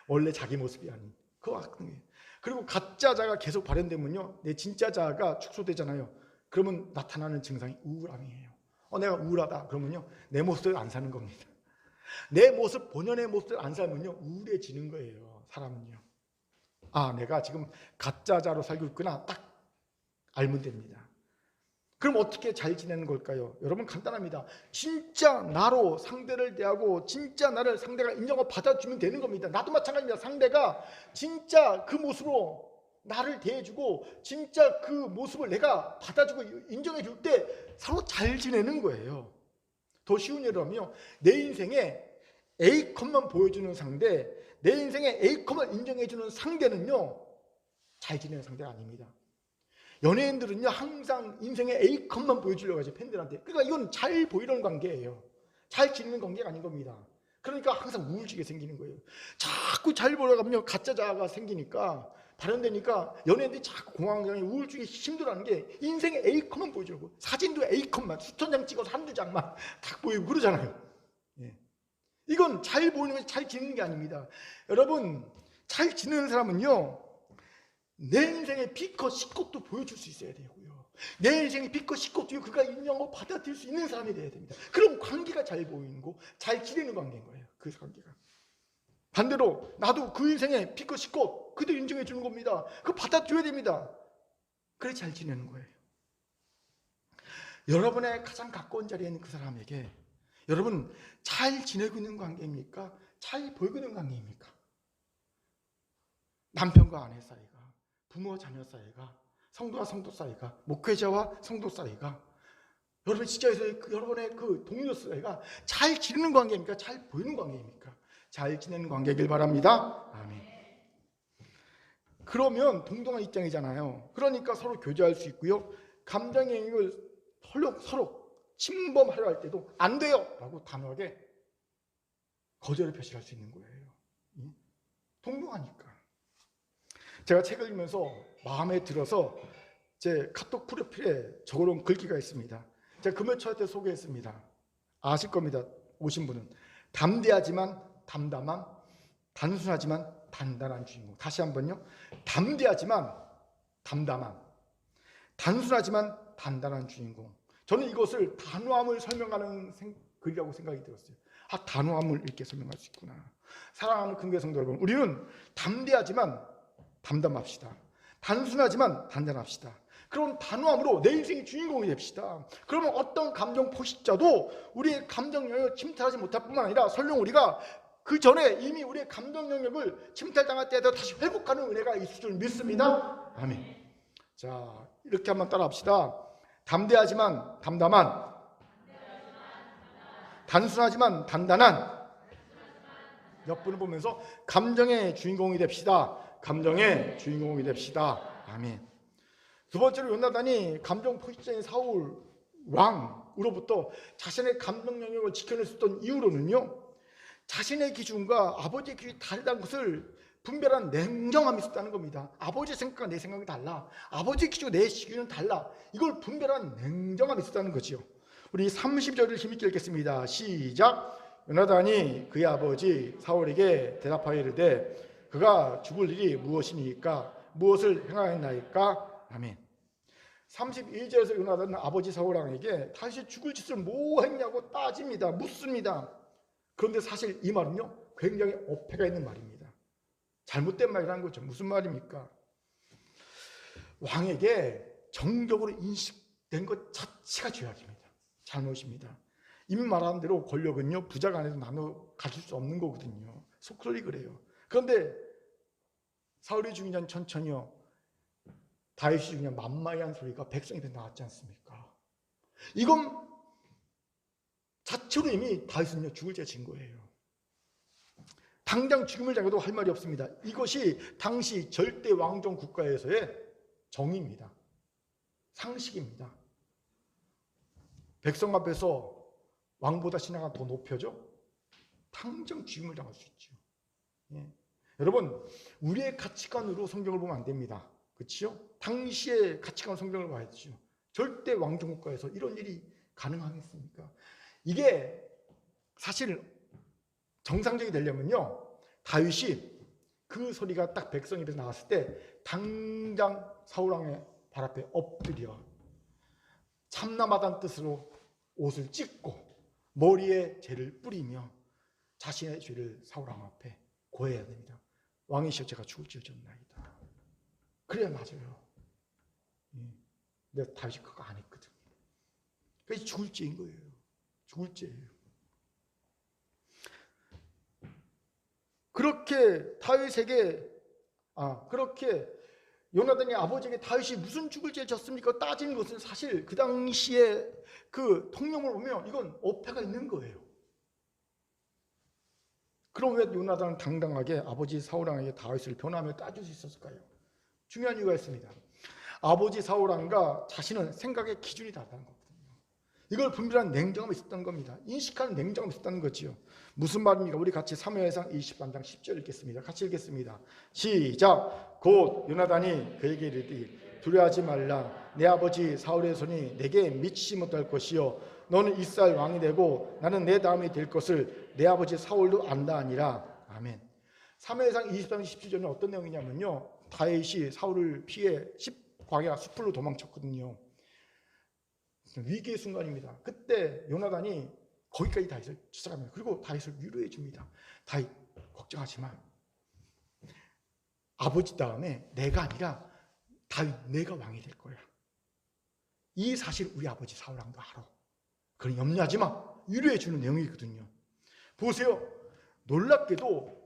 원래 자기 모습이 아닌 그거 같은 거예요. 그리고 가짜 자아가 계속 발현되면요, 내 진짜 자아가 축소되잖아요. 그러면 나타나는 증상이 우울함이에요. 내가 우울하다 그러면요, 내 모습을 안 사는 겁니다. 내 모습, 본연의 모습을 안 살면요, 우울해지는 거예요. 사람은요. 아, 내가 지금 가짜 자아로 살고 있구나, 딱 알면 됩니다. 그럼 어떻게 잘 지내는 걸까요? 여러분, 간단합니다. 진짜 나로 상대를 대하고 진짜 나를 상대가 인정하고 받아주면 되는 겁니다. 나도 마찬가지입니다. 상대가 진짜 그 모습으로 나를 대해주고 진짜 그 모습을 내가 받아주고 인정해 줄 때 서로 잘 지내는 거예요. 더 쉬운 예로 하면요, 내 인생에 A컷만 보여주는 상대, 내 인생에 A컷만 인정해 주는 상대는요, 잘 지내는 상대가 아닙니다. 연예인들은요, 항상 인생의 A컷만 보여주려고 하죠, 팬들한테. 그러니까 이건 잘 보이려는 관계예요. 잘 지내는 관계가 아닌 겁니다. 그러니까 항상 우울증이 생기는 거예요. 자꾸 잘 보려고 하면 가짜 자아가 생기니까, 발현되니까 연예인들이 자꾸 공황장애, 우울증이 힘들어하는 게 인생의 A컷만 보여주려고. 사진도 A컷만, 수천 장 찍어서 한두 장만 딱 보이고 그러잖아요. 이건 잘 보이는 것이 잘 지내는 게 아닙니다. 여러분, 잘 지내는 사람은요, 내 인생의 B컷, C컷도 보여줄 수 있어야 되고요, 내 인생의 B컷, C컷도 그가 인정하고 받아들일 수 있는 사람이 돼야 됩니다. 그럼 관계가 잘 보이는 거, 잘 지내는 관계인 거예요. 그 관계가. 반대로 나도 그 인생의 B컷, C컷 그도 인정해 주는 겁니다. 그거 받아줘야 됩니다. 그래 잘 지내는 거예요. 여러분의 가장 가까운 자리에 있는 그 사람에게 여러분 잘 지내고 있는 관계입니까? 잘 보이고 있는 관계입니까? 남편과 아내 사이가, 부모와 자녀 사이가, 성도와 성도 사이가, 목회자와 성도 사이가, 여러분 직장에서 여러분의 그 동료 사이가 잘 지내는 관계입니까? 잘 보이는 관계입니까? 잘 지내는 관계이길 바랍니다. 아멘. 그러면 동등한 입장이잖아요. 그러니까 서로 교제할 수 있고요, 감정의 영역을 서로 침범하려 할 때도 안 돼요 라고 단호하게 거절을 표시할 수 있는 거예요. 동등하니까. 제가 책을 읽으면서 마음에 들어서 제 카톡 프로필에 적어놓은 글귀가 있습니다. 제가 금요일 때 소개했습니다. 아실 겁니다. 오신 분은. 담대하지만 담담한, 단순하지만 단단한 주인공. 다시 한번요. 담대하지만 담담한, 단순하지만 단단한 주인공. 저는 이것을 단호함을 설명하는 글이라고 생각이 들었어요. 아, 단호함을 이렇게 설명할 수 있구나. 사랑하는 큰교회 성도 여러분, 우리는 담대하지만 담담합시다. 단순하지만 단단합시다. 그런 단호함으로 내 인생의 주인공이 됩시다. 그러면 어떤 감정 포식자도 우리의 감정 영역을 침탈하지 못할 뿐만 아니라 설령 우리가 그 전에 이미 우리의 감정 영역을 침탈당할 때에도 다시 회복하는 은혜가 있을 줄 믿습니다. 아멘. 자, 이렇게 한번 따라합시다. 담대하지만 담담한, 단순하지만 단단한. 옆분을 보면서 감정의 주인공이 됩시다. 감정의 주인공이 됩시다. 아멘. 두 번째로 요나단이 감정 포식자인 사울 왕으로부터 자신의 감정 영역을 지켜낼 수 있던 이유로는요, 자신의 기준과 아버지의 기준이 다르다는 것을 분별한 냉정함이 있었다는 겁니다. 아버지의 생각과 내 생각이 달라. 아버지의 기준과 내 기준은 달라. 이걸 분별한 냉정함이 있었다는 거지요. 우리 30절을 힘있게 읽겠습니다. 시작. 요나단이 그의 아버지 사울에게 대답하여 이르되 그가 죽을 일이 무엇이니까 무엇을 행하였나이까. 아멘. 31절에서 요나단은 아버지 사울 왕에게 다윗이 죽을 짓을 뭐 했냐고 따집니다. 묻습니다. 그런데 사실 이 말은요 굉장히 어폐가 있는 말입니다. 잘못된 말이라는 거죠. 무슨 말입니까? 왕에게 정적으로 인식된 것 자체가 죄악입니다. 잘못입니다. 이미 말한 대로 권력은요 부자 간에도 나눠 가질 수 없는 거거든요. 속설이 그래요. 그런데 사울이 죽기 전 천천히요 다윗이 죽기 전 만마이한 소리가 백성에게 나왔지 않습니까? 이건 자체로 이미 다윗은요 죽을 죄 진 거예요. 당장 죽음을 당해도 할 말이 없습니다. 이것이 당시 절대 왕정 국가에서의 정의입니다. 상식입니다. 백성 앞에서 왕보다 신하가 더 높여져? 당장 죽음을 당할 수 있죠. 예. 여러분, 우리의 가치관으로 성경을 보면 안 됩니다. 그렇죠? 당시의 가치관 성경을 봐야죠. 절대 왕정 국가에서 이런 일이 가능하겠습니까? 이게 사실 정상적이 되려면요 다윗이 그 소리가 딱 백성 입에서 나왔을 때 당장 사울왕의 발 앞에 엎드려 참남하다는 뜻으로 옷을 찢고 머리에 재를 뿌리며 자신의 죄를 사울왕 앞에 고해야 됩니다. 왕이시여 제가 죽을지어졌나이다. 그래야 맞아요. 근데 다윗이 그거 안 했거든. 그래서 죽을 죄인 거예요. 죽을 죄예요. 그렇게 다윗에게 그렇게 요나단의 아버지에게 다윗이 무슨 죽을 죄를 졌습니까? 따진 것은 사실 그 당시에 그 통념을 보면 이건 어폐가 있는 거예요. 그럼 왜 요나단은 당당하게 아버지 사울왕에게 다윗을 변호하며 따질 수 있었을까요? 중요한 이유가 있습니다. 아버지 사울왕과 자신은 생각의 기준이 다르다는 거거든요. 이걸 분별한 냉정함이 있었던 겁니다. 인식하는 냉정함이 있었다는 거지요. 무슨 말입니까? 우리 같이 사무엘상 23장 10절 읽겠습니다. 같이 읽겠습니다. 시작. 곧 요나단이 그에게 이르되 두려워하지 말라. 내 아버지 사울의 손이 내게 미치지 못할 것이요 너는 이스라엘 왕이 되고 나는 내 다음이 될 것을 내 아버지 사울도 안다 하니라. 아멘. 사무엘상 23장 17절은 어떤 내용이냐면요 다윗이 사울을 피해 광야 숲으로 도망쳤거든요. 위기의 순간입니다. 그때 요나단이 거기까지 다윗을 쫓아갑니다. 그리고 다윗을 위로해 줍니다. 다윗 걱정하지 마. 아버지 다음에 내가 아니라 다윗 내가 왕이 될 거야. 이 사실 우리 아버지 사울왕도 알아. 그러니 염려하지 마. 위로해 주는 내용이거든요. 보세요. 놀랍게도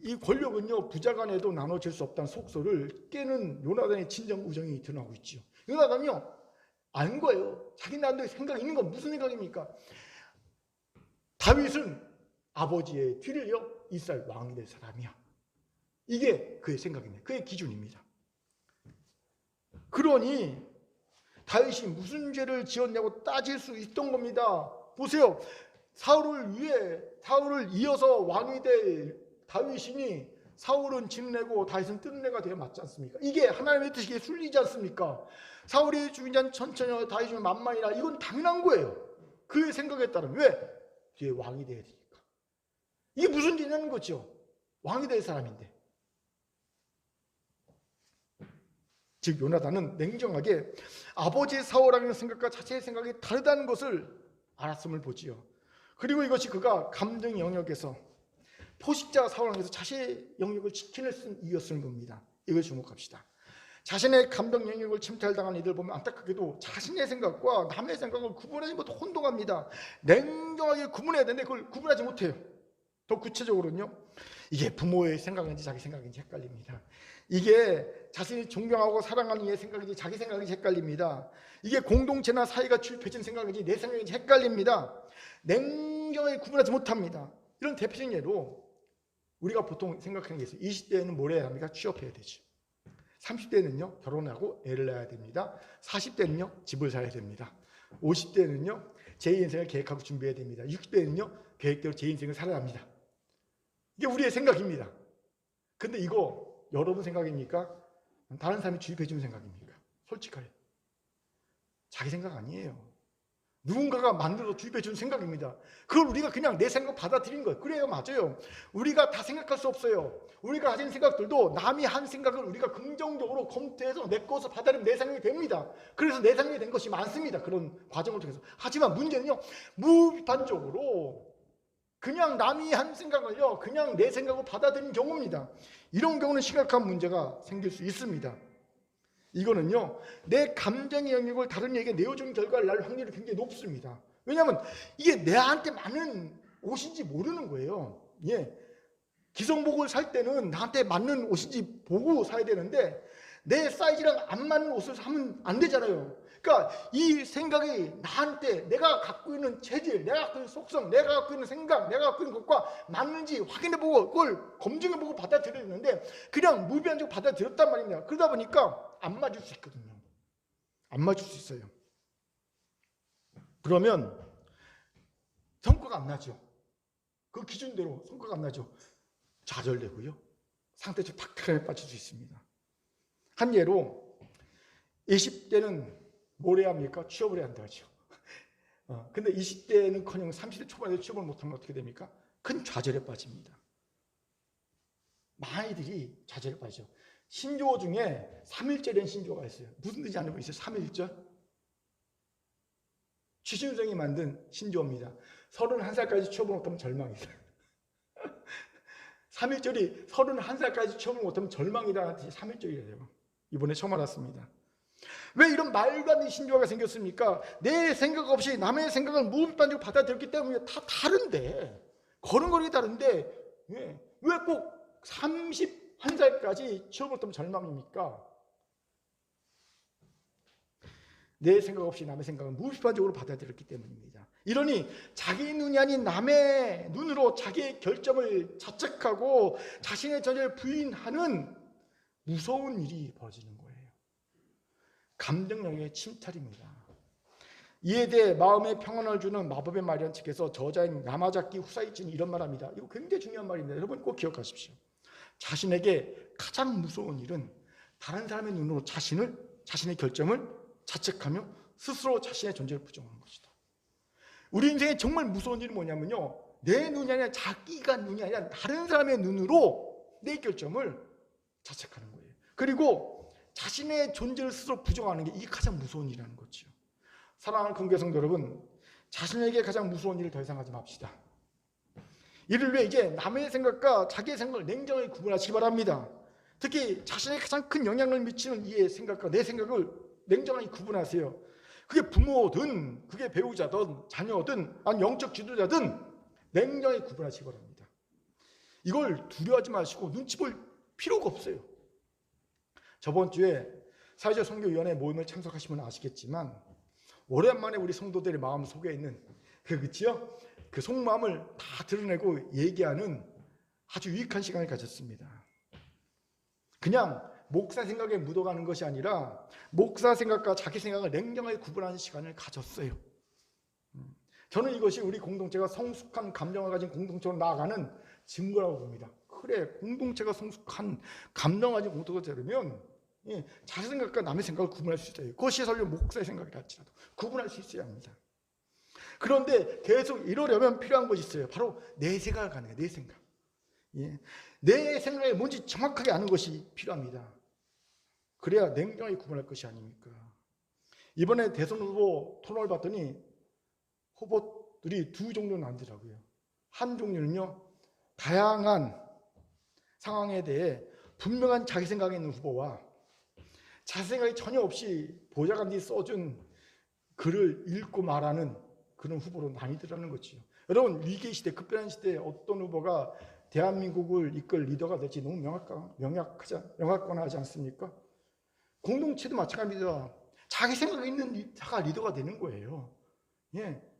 이 권력은요 부자 간에도 나눠질 수 없다는 속설을 깨는 요나단의 진정 우정이 드러나고 있죠. 요나단이요 아는 거예요. 자기 나름대로 생각이 있는 건 무슨 생각입니까? 다윗은 아버지의 뒤를요 이스라엘 왕이 될 사람이야. 이게 그의 생각입니다. 그의 기준입니다. 그러니 다윗이 무슨 죄를 지었냐고 따질 수 있던 겁니다. 보세요. 사울을 이어서 왕이 될 다윗이니 사울은 진내고 다윗은 뜬내가 되어 맞지 않습니까? 이게 하나님의 뜻이 순리지 않습니까? 사울이 죽인 자 천천히 다윗이면 만만이라 이건 당연한 거예요. 그의 생각에 따르면 왜? 뒤에 왕이 돼야 되니까. 이게 무슨 죄냐는 거죠. 왕이 될 사람인데. 즉 요나단은 냉정하게 아버지 사울왕의 생각과 자체의 생각이 다르다는 것을 알았음을 보지요. 그리고 이것이 그가 감정 영역에서 포식자 사울왕에서 자신의 영역을 지켜낼 수 있는 이유였음을 봅니다. 이걸 주목합시다. 자신의 감정 영역을 침탈당한 이들 보면 안타깝게도 자신의 생각과 남의 생각을 구분하지 못해 혼동합니다. 냉정하게 구분해야 되는데 그걸 구분하지 못해요. 더 구체적으로는요. 이게 부모의 생각인지 자기 생각인지 헷갈립니다. 이게 자신이 존경하고 사랑하는 이의 생각인지 자기 생각인지 헷갈립니다. 이게 공동체나 사회가 펼친 생각인지 내 생각인지 헷갈립니다. 냉정하게 구분하지 못합니다. 이런 대표적인 예로 우리가 보통 생각하는 게 있어요. 20대에는 뭘 해야 합니까? 취업해야 되죠. 30대는요 결혼하고 애를 낳아야 됩니다. 40대는요 집을 사야 됩니다. 50대는요 제 인생을 계획하고 준비해야 됩니다. 60대는요 계획대로 제 인생을 살아야 합니다. 이게 우리의 생각입니다. 근데 이거 여러분 생각입니까? 다른 사람이 주입해 주는 생각입니까? 솔직하게. 자기 생각 아니에요. 누군가가 만들어 주입해 주는 생각입니다. 그걸 우리가 그냥 내 생각 받아들인 거예요. 그래요, 맞아요. 우리가 다 생각할 수 없어요. 우리가 가진 생각들도 남이 한 생각을 우리가 긍정적으로 검토해서 내 것을 받아들이면 내 생각이 됩니다. 그래서 내 생각이 된 것이 많습니다. 그런 과정을 통해서. 하지만 문제는요, 무비판적으로 그냥 남이 한 생각을요, 그냥 내 생각으로 받아들인 경우입니다. 이런 경우는 심각한 문제가 생길 수 있습니다. 이거는요, 내 감정의 영역을 다른 이에게 내어준 결과를 날 확률이 굉장히 높습니다. 왜냐하면 이게 내한테 맞는 옷인지 모르는 거예요. 예. 기성복을 살 때는 나한테 맞는 옷인지 보고 사야 되는데 내 사이즈랑 안 맞는 옷을 사면 안 되잖아요. 그러니까 이 생각이 나한테 내가 갖고 있는 체질, 내가 갖고 있는 속성, 내가 갖고 있는 생각, 내가 갖고 있는 것과 맞는지 확인해보고 그걸 검증해보고 받아들였는데 그냥 무비한적으로 받아들였단 말입니다. 그러다 보니까 안 맞을 수 있거든요. 안 맞을 수 있어요. 그러면 성과가 안 나죠. 그 기준대로 성과가 안 나죠. 좌절되고요. 상태적 박탈감에 빠질 수 있습니다. 한 예로 20대는 뭘 해야 합니까? 취업을 해야 한다 하죠. 근데 20대는커녕 30대 초반에 취업을 못하면 어떻게 됩니까? 큰 좌절에 빠집니다. 많이들이 좌절에 빠져. 신조어 중에 3일절이라는 신조어가 있어요. 무슨 뜻인지 아는 분 있어요? 3일절? 취준생이 만든 신조어입니다. 31살까지 취업을 못하면 절망이다. 3일절이 31살까지 취업을 못하면 절망이라는 뜻이 3일절이래요. 이번에 처음 알았습니다. 왜 이런 말도 안 되는 신조어가 생겼습니까? 내 생각 없이 남의 생각을 무분별적으로 받아들였기 때문에 다 다른데, 걸음걸이 다른데 왜 꼭 31살까지 취업을 못하면 절망입니까? 내 생각 없이 남의 생각을 무비판적으로 받아들였기 때문입니다. 이러니 자기 눈이 아닌 남의 눈으로 자기의 결정을 자책하고 자신의 전제를 부인하는 무서운 일이 벌어지는 거예요. 감정력의 침탈입니다. 이에 대해 마음의 평안을 주는 마법의 말이라는 책에서 저자인 야마자키 후사이치는 이런 말합니다. 이거 굉장히 중요한 말입니다. 여러분 꼭 기억하십시오. 자신에게 가장 무서운 일은 다른 사람의 눈으로 자신의 결정을 자책하며 스스로 자신의 존재를 부정하는 것이다. 우리 인생에 정말 무서운 일은 뭐냐면요, 내 눈이 아니라 자기가 눈이 아니라 다른 사람의 눈으로 내 결정을 자책하는 거예요. 그리고 자신의 존재를 스스로 부정하는 게 이게 가장 무서운 일이라는 거죠. 사랑하는 긍휼 성도 여러분, 자신에게 가장 무서운 일을 더 이상 하지 맙시다. 이를 위해 이제 남의 생각과 자기의 생각을 냉정하게 구분하시기 바랍니다. 특히 자신에게 가장 큰 영향을 미치는 이의 생각과 내 생각을 냉정하게 구분하세요. 그게 부모든 그게 배우자든 자녀든 아니 영적 지도자든 냉정하게 구분하시기 바랍니다. 이걸 두려워하지 마시고 눈치 볼 필요가 없어요. 저번 주에 사회적 선교위원회 모임을 참석하시면 아시겠지만 오랜만에 우리 성도들의 마음 속에 있는 그 속마음을 다 드러내고 얘기하는 아주 유익한 시간을 가졌습니다. 그냥 목사 생각에 묻어가는 것이 아니라 목사 생각과 자기 생각을 냉정하게 구분하는 시간을 가졌어요. 저는 이것이 우리 공동체가 성숙한 감정을 가진 공동체로 나아가는 증거라고 봅니다. 그래, 공동체가 성숙한 감정을 가진 공동체가 되려면 자기 생각과 남의 생각을 구분할 수 있어요. 그것이 설령 목사의 생각이라 할지라도 구분할 수 있어야 합니다. 그런데 계속 이러려면 필요한 것이 있어요. 바로 내 생각을 가는 거예요. 내 생각. 내 생각이 뭔지 정확하게 아는 것이 필요합니다. 그래야 냉정하게 구분할 것이 아닙니까? 이번에 대선 후보 토론을 봤더니 후보들이 두 종류는 나뉘더라고요. 한 종류는요, 다양한 상황에 대해 분명한 자기 생각이 있는 후보와 자기 생각이 전혀 없이 보좌관들이 써준 글을 읽고 말하는 그런 후보로 나뉘더라는 거죠. 여러분, 위기 시대, 급변한 시대에 어떤 후보가 대한민국을 이끌 리더가 될지 너무 명확하지 않습니까? 공동체도 마찬가지입니다. 자기 생각이 있는 자가 리더가 되는 거예요.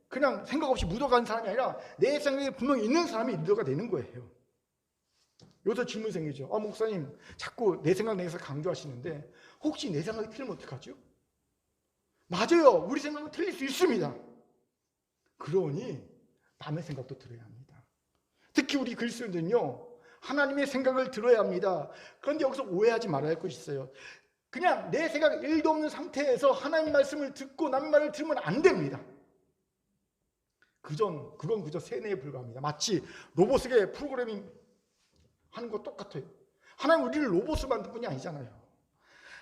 그냥 생각 없이 묻어가는 사람이 아니라 내 생각이 분명히 있는 사람이 리더가 되는 거예요. 여기서 질문이 생기죠. 목사님, 자꾸 내 생각 내에서 강조하시는데 혹시 내 생각이 틀리면 어떡하죠? 맞아요. 우리 생각은 틀릴 수 있습니다. 그러니 남의 생각도 들어야 합니다. 특히 우리 그리스도인들은요, 하나님의 생각을 들어야 합니다. 그런데 여기서 오해하지 말아야 할 것이 있어요. 그냥 내 생각 1도 없는 상태에서 하나님 말씀을 듣고 남의 말을 들으면 안 됩니다. 그건 그저 세뇌에 불과합니다. 마치 로봇에게 프로그래밍 하는 거 똑같아요. 하나님 우리를 로봇으로 만든 분이 아니잖아요.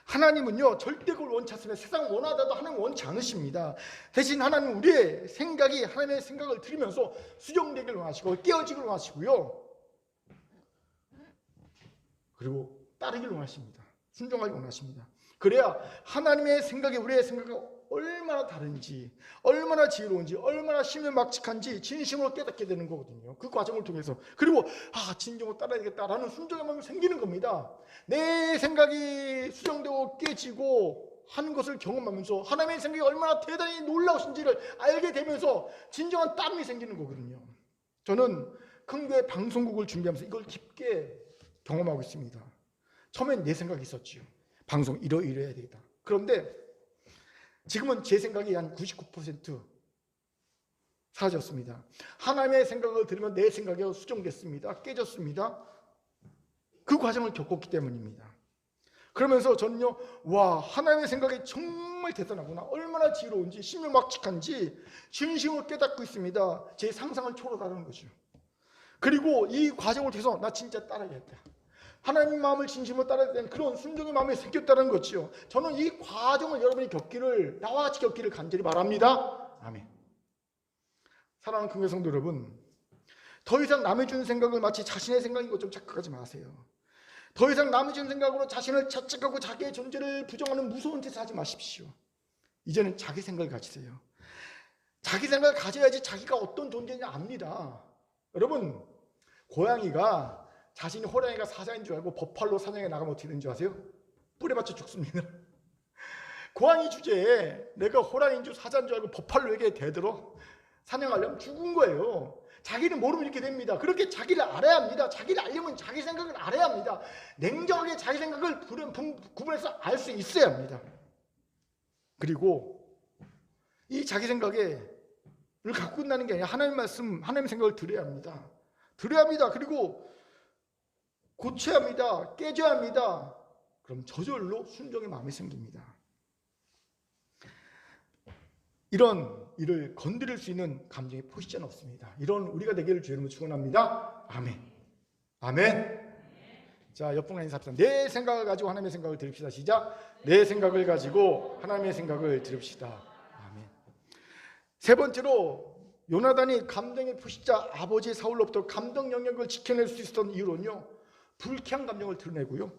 하나님은요 절대 그걸 원치 않습니다. 세상 원하다도 하나님 원치 않으십니다. 대신 하나님은 우리의 생각이 하나님의 생각을 들으면서 수정되기를 원하시고 깨어지기를 원하시고요, 그리고 따르기를 원하십니다. 순종하기 원하십니다. 그래야 하나님의 생각이 우리의 생각과 얼마나 다른지, 얼마나 지혜로운지, 얼마나 신명막측한지 진심으로 깨닫게 되는 거거든요. 그 과정을 통해서. 그리고 진정으로 따라야 되겠다라는 순종의 마음이 생기는 겁니다. 내 생각이 수정되고 깨지고 하는 것을 경험하면서 하나님의 생각이 얼마나 대단히 놀라우신지를 알게 되면서 진정한 따름이 생기는 거거든요. 저는 큰 교회 방송국을 준비하면서 이걸 깊게 경험하고 있습니다. 처음엔 내 생각이 있었지요. 방송 이래야 되겠다. 그런데 지금은 제 생각이 한 99% 사라졌습니다. 하나님의 생각을 들으면 내 생각이 수정됐습니다. 깨졌습니다. 그 과정을 겪었기 때문입니다. 그러면서 저는요, 와, 하나님의 생각이 정말 대단하구나. 얼마나 지혜로운지, 신명막측한지 진심으로 깨닫고 있습니다. 제 상상을 초월하는 거죠. 그리고 이 과정을 통해서 나 진짜 따라야겠다. 하나님 마음을 진심으로 따라야 되는 그런 순종의 마음이 생겼다는 거죠. 저는 이 과정을 여러분이 겪기를, 나와 같이 겪기를 간절히 바랍니다. 아멘. 사랑하는 교회 성도 여러분, 더 이상 남의 주는 생각을 마치 자신의 생각인 것처럼 착각하지 마세요. 더 이상 남의 주는 생각으로 자신을 자책하고 자기의 존재를 부정하는 무서운 짓을 하지 마십시오. 이제는 자기 생각을 가지세요. 자기 생각을 가져야지 자기가 어떤 존재인지 압니다. 여러분, 고양이가 자신이 호랑이가 사자인 줄 알고 버팔로 사냥에 나가면 어떻게 되는 줄 아세요? 뿔에 맞춰 죽습니다. 고양이 주제에 내가 호랑이인 줄 사자인 줄 알고 버팔로에게 대들어 사냥하려면 죽은 거예요. 자기는 모르면 이렇게 됩니다. 그렇게 자기를 알아야 합니다. 자기를 알려면 자기 생각을 알아야 합니다. 냉정하게 자기 생각을 구분해서 알 수 있어야 합니다. 그리고 이 자기 생각을 갖고 끝나는 게 아니라 하나님 말씀, 하나님 생각을 들어야 합니다. 들어야 합니다. 그리고 고쳐야 합니다. 깨져야 합니다. 그럼 저절로 순종의 마음이 생깁니다. 이런 일을 건드릴 수 있는 감정의 포식자는 없습니다. 이런 우리가 되기를 주의 이름으로 축원합니다. 아멘. 아멘. 자, 옆분과 인사합시다. 내 생각을 가지고 하나님의 생각을 들읍시다. 시작. 내 생각을 가지고 하나님의 생각을 들읍시다. 아멘. 세 번째로 요나단이 감정의 포식자 아버지 사울로부터 감정 영역을 지켜낼 수 있었던 이유는요, 불쾌한 감정을 드러내고요,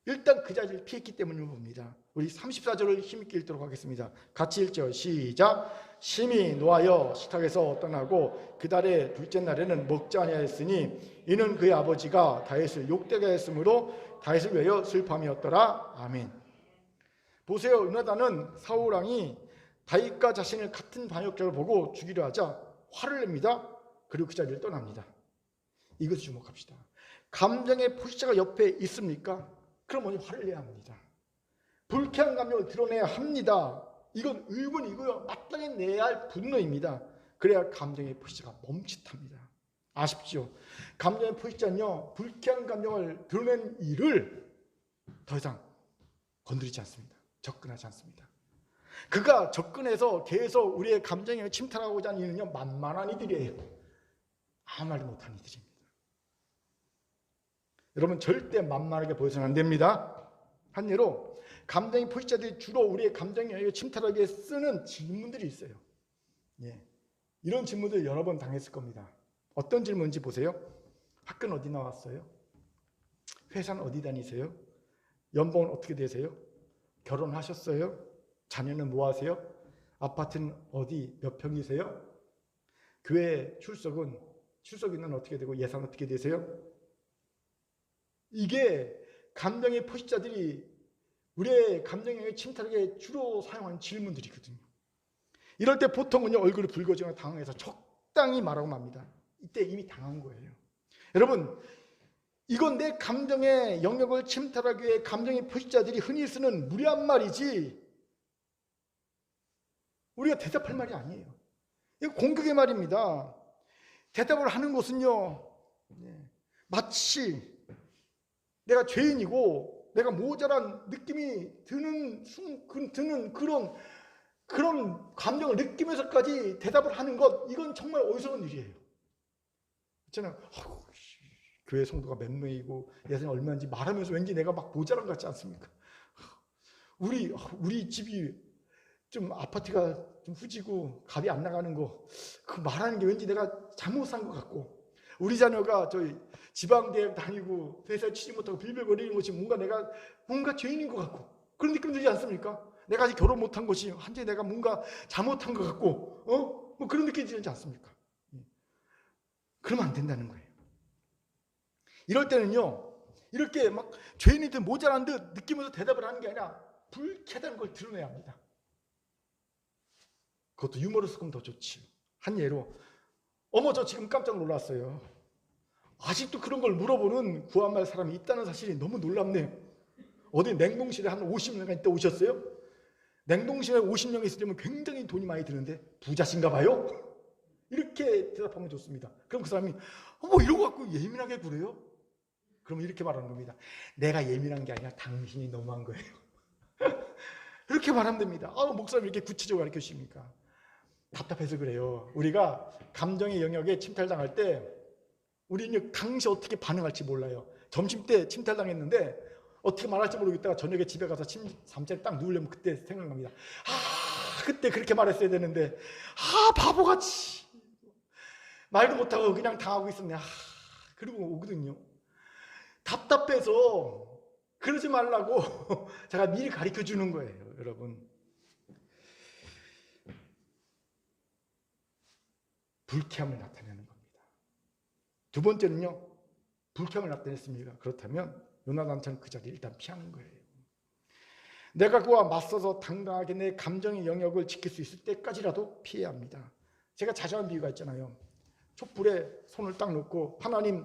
일단 그 자리를 피했기 때문을 봅니다. 우리 34절을 힘있게 읽도록 하겠습니다. 같이 읽죠. 시작. 심히 노하여 식탁에서 떠나고 그 달의 둘째 날에는 먹지 아니하였으니 이는 그의 아버지가 다윗을 욕되게 했으므로 다윗을 위하여 슬픔이었더라. 아멘. 보세요. 요나단은 사울 왕이 다윗과 자신을 같은 반역자로 보고 죽이려 하자 화를 냅니다. 그리고 그 자리를 떠납니다. 이것을 주목합시다. 감정의 포식자가 옆에 있습니까? 그럼 먼저 화를 내야 합니다. 불쾌한 감정을 드러내야 합니다. 이건 의문이고요, 마땅히 내야 할 분노입니다. 그래야 감정의 포식자가 멈칫합니다. 아십시오. 감정의 포식자는요, 불쾌한 감정을 드러낸 일을 더 이상 건드리지 않습니다. 접근하지 않습니다. 그가 접근해서 계속 우리의 감정에 침탈하고자 하는 이는요, 만만한 이들이에요. 아무 말도 못하는 이들입니다. 여러분, 절대 만만하게 보여서는 안 됩니다. 한 예로 감정의 포식자들이 주로 우리의 감정에 침탈하기 위해 쓰는 질문들이 있어요. 예. 이런 질문들 여러 번 당했을 겁니다. 어떤 질문인지 보세요. 학교는 어디 나왔어요? 회사는 어디 다니세요? 연봉은 어떻게 되세요? 결혼하셨어요? 자녀는 뭐 하세요? 아파트는 어디 몇 평이세요? 교회 출석인은 어떻게 되고 예산 어떻게 되세요? 이게 감정의 포식자들이 우리의 감정에 침탈하게 주로 사용하는 질문들이거든요. 이럴 때 보통은요, 얼굴이 붉어지거나 당황해서 적당히 말하고 맙니다. 이때 이미 당한 거예요. 여러분, 이건 내 감정의 영역을 침탈하기 위해 감정의 포식자들이 흔히 쓰는 무례한 말이지 우리가 대답할 말이 아니에요. 이거 공격의 말입니다. 대답을 하는 것은요, 마치 내가 죄인이고 내가 모자란 느낌이 드는 그런 감정을 느끼면서까지 대답을 하는 것, 이건 정말 어리석은 일이에요. 있잖아요. 교회 성도가 몇 명이고 예산이 얼마인지 말하면서 왠지 내가 막 모자란 것 같지 않습니까? 우리 집이 좀 아파트가 좀 후지고 값이 안 나가는 거, 그 말하는 게 왠지 내가 잘못 산 것 같고, 우리 자녀가 저희 지방대학 다니고 회사에 취직 못하고 빌빌거리는 것이 뭔가 죄인인 것 같고, 그런 느낌 들지 않습니까? 내가 아직 결혼 못한 것이 완전히 내가 뭔가 잘못한 것 같고, 뭐 그런 느낌이 들지 않습니까? 그러면 안 된다는 거예요. 이럴 때는요, 이렇게 막 죄인이 모자란 듯 느끼면서 대답을 하는 게 아니라 불쾌하다는 걸 드러내야 합니다. 그것도 유머러스 하면 더 좋지. 한 예로, 어머 저 지금 깜짝 놀랐어요. 아직도 그런 걸 물어보는 구한말 사람이 있다는 사실이 너무 놀랍네요. 어디 냉동실에 한 50년간 있다 오셨어요? 냉동실에 50년 있으려면 굉장히 돈이 많이 드는데 부자신가 봐요? 이렇게 대답하면 좋습니다. 그럼 그 사람이 뭐 이러고 갖고 예민하게 그래요? 그러면 이렇게 말하는 겁니다. 내가 예민한 게 아니라 당신이 너무한 거예요. 이렇게 말하면 됩니다. 목사님 이렇게 구체적으로 가르쳐 주십니까? 답답해서 그래요. 우리가 감정의 영역에 침탈당할 때 우리는 당시 어떻게 반응할지 몰라요. 점심때 침탈당했는데 어떻게 말할지 모르겠다가 저녁에 집에 가서 잠자리 딱 누우려면 그때 생각납니다. 그때 그렇게 말했어야 되는데 바보같이 말도 못하고 그냥 당하고 있었네. 그러고 오거든요. 답답해서 그러지 말라고 제가 미리 가르쳐 주는 거예요, 여러분. 불쾌함을 나타내는 겁니다. 두 번째는요, 불쾌함을 나타냈습니다. 그렇다면 요나단처럼 그 자리를 일단 피하는 거예요. 내가 그와 맞서서 당당하게 내 감정의 영역을 지킬 수 있을 때까지라도 피해야 합니다. 제가 자주 하는 비유가 있잖아요. 촛불에 손을 딱 놓고 하나님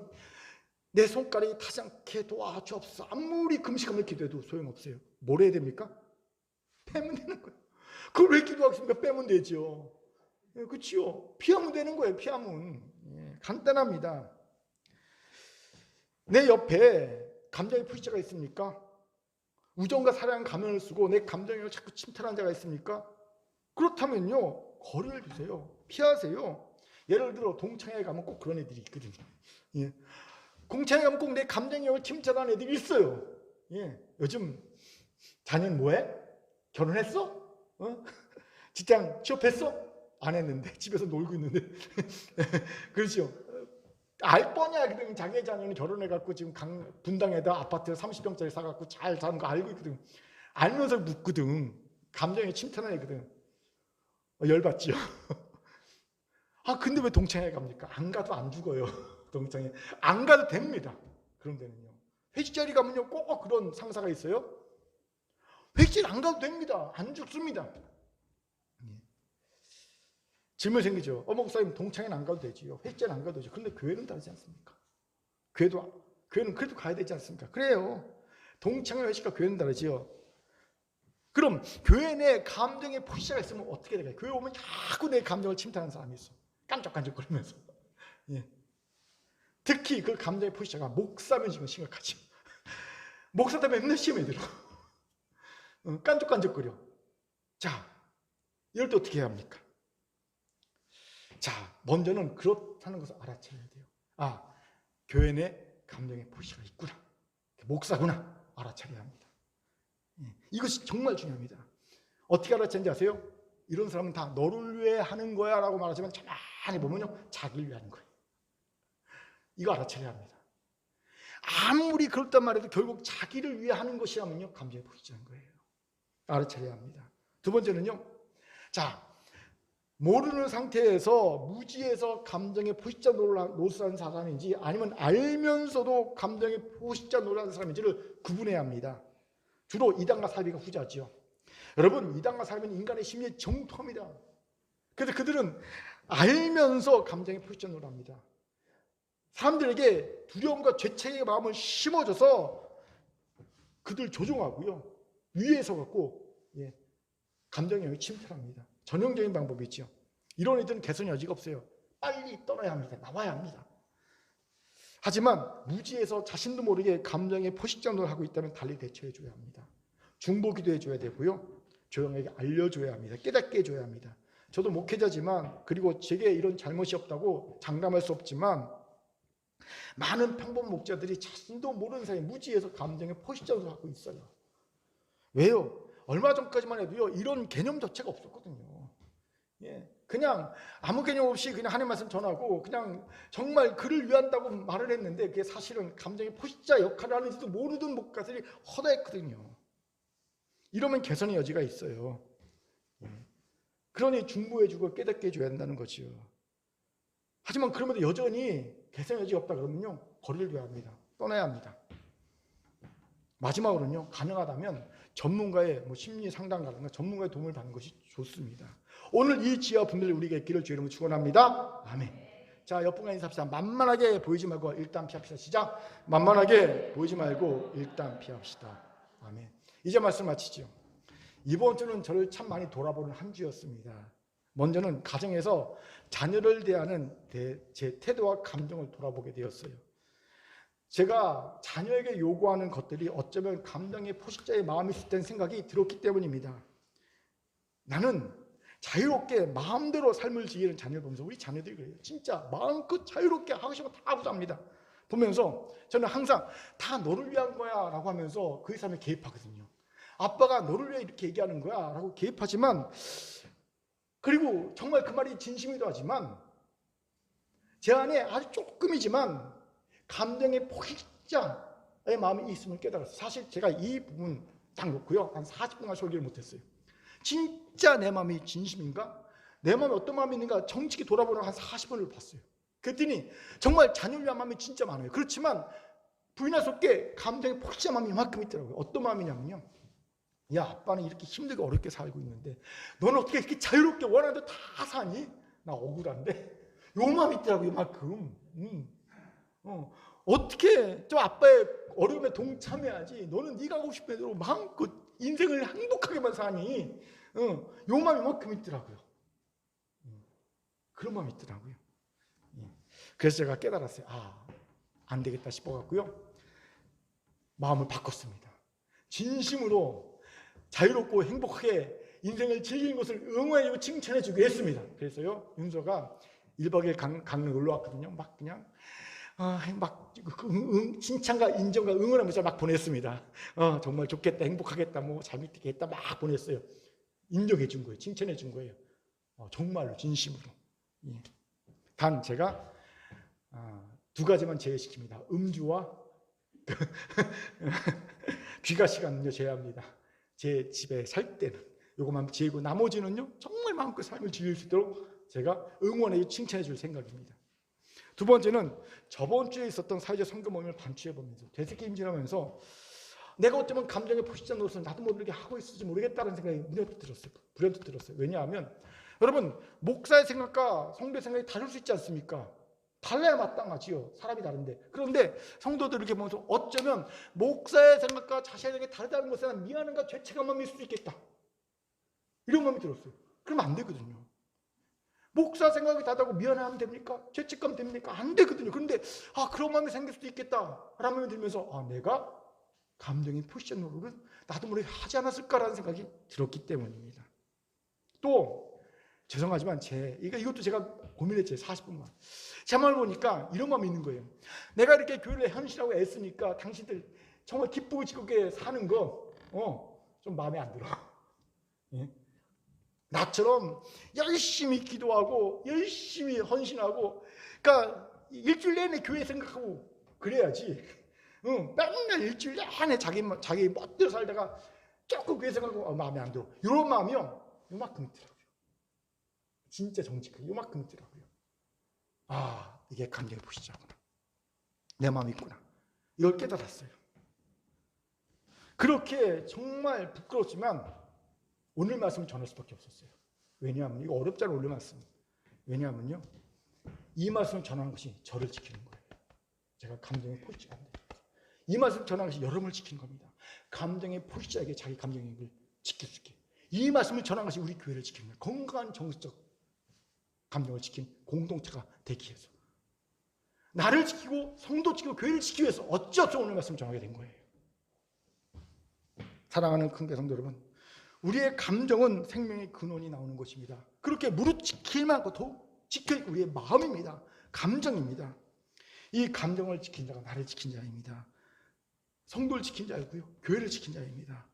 내 손가락이 타지 않게 도와주옵소서. 아무리 금식하며 기도해도 소용없어요. 뭘 해야 됩니까? 빼면 되는 거예요. 그걸 왜 기도하겠습니까? 빼면 되죠. 그렇죠. 피하면 되는 거예요. 피하면. 간단합니다. 내 옆에 감정의 표시자가 있습니까? 우정과 사랑 가면을 쓰고 내 감정을 자꾸 침탈하는 자가 있습니까? 그렇다면요, 거리를 두세요. 피하세요. 예를 들어 동창회 가면 꼭 그런 애들이 있거든요. 공창회 가면 꼭 내 감정을 침탈하는 애들이 있어요. 요즘 자녀는 뭐해? 결혼했어? 직장 취업했어? 안 했는데 집에서 놀고 있는데 그렇죠. 알 뻔이야. 그냥 자기 자녀는 결혼해갖고 지금 분당에다 아파트 30평짜리 사갖고 잘 사는 거 알고 있거든. 알면서 묻거든. 감정에 침탈하는 애거든. 열받지요. 근데 왜 동창회 갑니까? 안 가도 안 죽어요. 동창회 안 가도 됩니다. 그런 데는요. 회식 자리 가면요 꼭 그런 상사가 있어요. 회식 안 가도 됩니다. 안 죽습니다. 질문 생기죠. 목사님 동창회는 안 가도 되지요. 회식자는 안 가도 되죠. 그런데 교회는 다르지 않습니까? 교회는 그래도 가야 되지 않습니까? 그래요. 동창회 회식과 교회는 다르지요. 그럼 교회 내 감정의 포시자가 있으면 어떻게 될까요? 교회 오면 자꾸 내 감정을 침탈하는 사람이 있어. 깐족깐족거리면서. 특히 그 감정의 포시자가 목사면 지금 심각하죠. 목사 때문에 맨날 시험에 들어. 깐족깐족거려. 자, 이럴 때 어떻게 해야 합니까? 자, 먼저는 그렇다는 것을 알아채야 돼요. 교회 내 감정의 포시가 있구나. 목사구나. 알아차려야 합니다. 이것이 정말 중요합니다. 어떻게 알아채는지 아세요? 이런 사람은 다 너를 위해 하는 거야 라고 말하지만 가만히 보면요 자기를 위하는 거예요. 이거 알아차려야 합니다. 아무리 그렇단 말해도 결국 자기를 위해 하는 것이라면요 감정의 포시라는 거예요. 알아차려야 합니다. 두 번째는요, 자, 모르는 상태에서 무지해서 감정의 포식자 노릇하는 사람인지 아니면 알면서도 감정의 포식자 노릇하는 사람인지를 구분해야 합니다. 주로 이단과 사비가 후자지요. 여러분, 이단과 사비는 인간의 심리에 정통합니다. 그래서 그들은 알면서 감정의 포식자 노릇합니다. 사람들에게 두려움과 죄책의 마음을 심어줘서 그들 조종하고요, 위에서 갖고 감정의 영역을 침탈합니다. 전형적인 방법이죠. 이런 애들은 개선의 여지가 없어요. 빨리 떠나야 합니다. 나와야 합니다. 하지만 무지해서 자신도 모르게 감정의 포식자노를 하고 있다면 달리 대처해줘야 합니다. 중보기도 해줘야 되고요. 조용하게 알려줘야 합니다. 깨닫게 해줘야 합니다. 저도 목회자지만, 그리고 제게 이런 잘못이 없다고 장담할 수 없지만, 많은 평범 목자들이 자신도 모르는 사이에 무지해서 감정의 포식자노를 하고 있어요. 왜요? 얼마 전까지만 해도요, 이런 개념 자체가 없었거든요. 예, 그냥 아무 개념 없이 그냥 하나님 말씀 전하고 그냥 정말 그를 위한다고 말을 했는데, 그게 사실은 감정의 포식자 역할을 하는지도 모르던 목사들이 허다했거든요. 이러면 개선의 여지가 있어요. 예. 그러니 중보해주고 깨닫게 해줘야 한다는 거죠. 하지만 그러면도 여전히 개선의 여지가 없다 그러면요, 거리를 둬야 합니다. 떠나야 합니다. 마지막으로는요, 가능하다면 전문가의 심리 상담가든가 전문가의 도움을 받는 것이 좋습니다. 오늘 이 지하 분들 우리에게 길을 주의 이름으로 축원합니다. 아멘. 자, 옆분과 인사합시다. 만만하게 보이지 말고 일단 피합시다. 시작. 만만하게 보이지 말고 일단 피합시다. 아멘. 이제 말씀 마치죠. 이번 주는 저를 참 많이 돌아보는 한 주였습니다. 먼저는 가정에서 자녀를 대하는 제 태도와 감정을 돌아보게 되었어요. 제가 자녀에게 요구하는 것들이 어쩌면 감정의 포식자의 마음이 있을 땐 생각이 들었기 때문입니다. 나는 자유롭게 마음대로 삶을 지으는 자녀를 보면서, 우리 자녀들이 그래요. 진짜 마음껏 자유롭게 하고 싶은 거 다 하고자 합니다. 보면서 저는 항상 다 너를 위한 거야 라고 하면서 그 삶에 개입하거든요. 아빠가 너를 위해 이렇게 얘기하는 거야 라고 개입하지만, 그리고 정말 그 말이 진심이기도 하지만 제 안에 아주 조금이지만 감정의 포식자의 마음이 있음을 깨달았어요. 사실 제가 이 부분 딱 놓고요, 한 40분간 설교를 못했어요. 진짜 내 마음이 진심인가? 내 마음에 어떤 마음이 있는가? 정직히 돌아보는 한 40분을 봤어요. 그랬더니 정말 자녀를 위한 마음이 진짜 많아요. 그렇지만 부인할 수 없게 감정의 포식자 마음이 이만큼 있더라고요. 어떤 마음이냐면요, 야, 아빠는 이렇게 힘들게 어렵게 살고 있는데 너는 어떻게 이렇게 자유롭게 원하는 대로 다 사니? 나 억울한데? 요 마음이 있더라고요. 이만큼. 어떻게 저 아빠의 어려움에 동참해야지, 너는 네가 하고 싶은 대로 마음껏 인생을 행복하게만 사니? 요 마음이 이만큼 있더라고요. 그런 마음이 있더라고요. 그래서 제가 깨달았어요. 안 되겠다 싶어갖고요, 마음을 바꿨습니다. 진심으로 자유롭고 행복하게 인생을 즐기는 것을 응원해주고 칭찬해주고 했습니다. 그래서요, 윤서가 1박 2일 강릉 놀러 왔거든요. 막 그냥 칭찬과 인정과 응원의 문자 막 보냈습니다. 정말 좋겠다, 행복하겠다, 뭐 재밌게 했다 막 보냈어요. 인정해 준 거예요. 칭찬해 준 거예요. 정말로 진심으로. 예. 단 제가 두 가지만 제외시킵니다. 음주와 귀가 시간은요 제외합니다. 제 집에 살 때는 요것만 제외고, 나머지는요 정말 마음껏 삶을 즐길 수 있도록 제가 응원해 칭찬해 줄 생각입니다. 두 번째는 저번 주에 있었던 사회적 선교 모임을 반추해 보면서 되새김 임진하면서 내가 어쩌면 감정의 포식자 노릇을 나도 모르게 하고 있을지 모르겠다는 생각이 불현듯 들었어요. 왜냐하면 여러분, 목사의 생각과 성도의 생각이 다를 수 있지 않습니까? 달라야 마땅하지요. 사람이 다른데. 그런데 성도들 이렇게 보면서 어쩌면 목사의 생각과 자신의 생각이 다르다는 것에 난 미안함과 죄책감만 있을 수 있겠다, 이런 마음이 들었어요. 그러면 안 되거든요. 목사 생각이 다르다고 미안하면 됩니까? 죄책감 됩니까? 안 되거든요. 그런데 그런 마음이 생길 수도 있겠다 라는 마음이 들면서 내가 감정의 포식자 노릇을 나도 모르게 하지 않았을까라는 생각이 들었기 때문입니다. 또 죄송하지만 이것도 제가 고민했죠. 40분만. 제 말 보니까 이런 마음이 있는 거예요. 내가 이렇게 교회를 현실하고 애쓰니까 당신들 정말 기쁘고 즐겁게 사는 거 좀 마음에 안 들어. 예? 나처럼 열심히 기도하고 열심히 헌신하고, 그러니까 일주일 내내 교회 생각하고 그래야지. 맨날 일주일 내내 자기 멋대로 살다가 조금 교회 생각하고 마음에 안 들어. 이런 마음이요, 요만큼 있더라고요. 진짜 정직하게 요만큼 있더라고요. 이게 감정의 포식자구나, 내 마음이 있구나, 이걸 깨달았어요. 그렇게 정말 부끄럽지만 오늘 말씀을 전할 수밖에 없었어요. 왜냐하면 이거 어렵잖아요, 오늘 말씀. 왜냐하면요, 이 말씀을 전하는 것이 저를 지키는 거예요. 제가 감정의 포식자가 안 돼요. 이 말씀을 전하는 것이 여러분을 지키는 겁니다. 감정의 포식자에게 자기 감정의 힘을 지킬 수 있게. 이 말씀을 전하는 것이 우리 교회를 지키는 거예요. 건강한 정서적 감정을 지킨 공동체가 되기 위해서. 나를 지키고 성도 지키고 교회를 지키기 위해서 어찌 없어 오늘 말씀 정하게 된 거예요. 사랑하는 큰교 성도 여러분, 우리의 감정은 생명의 근원이 나오는 것입니다. 그렇게 무릇 지킬 만큼 더욱 지킬 우리의 마음입니다. 감정입니다. 이 감정을 지킨 자가 나를 지킨 자입니다. 성도를 지킨 자이고요, 교회를 지킨 자입니다.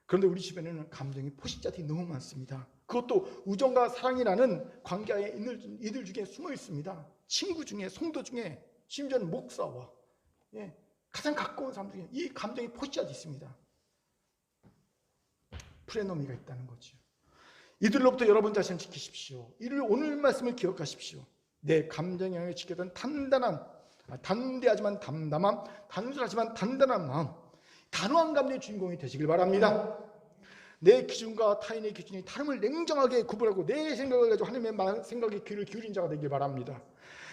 그런데 우리 주변에는 감정이 포식자들이 너무 많습니다. 그것도 우정과 사랑이라는 관계에 있는 이들 중에 숨어 있습니다. 친구 중에, 성도 중에, 심지어는 목사와 가장 가까운 사람 중에 이 감정이 포식자들이 있습니다. 프레노미가 있다는 거죠. 이들로부터 여러분 자신을 지키십시오. 이를 오늘 말씀을 기억하십시오. 내 감정 영역을 지키던 단대하지만 담담함, 단순하지만 단단한 마음, 단호한 감정의 주인공이 되시길 바랍니다. 내 기준과 타인의 기준이 다름을 냉정하게 구분하고 내 생각을 가지고 하나님의 생각에 귀를 기울인 자가 되길 바랍니다.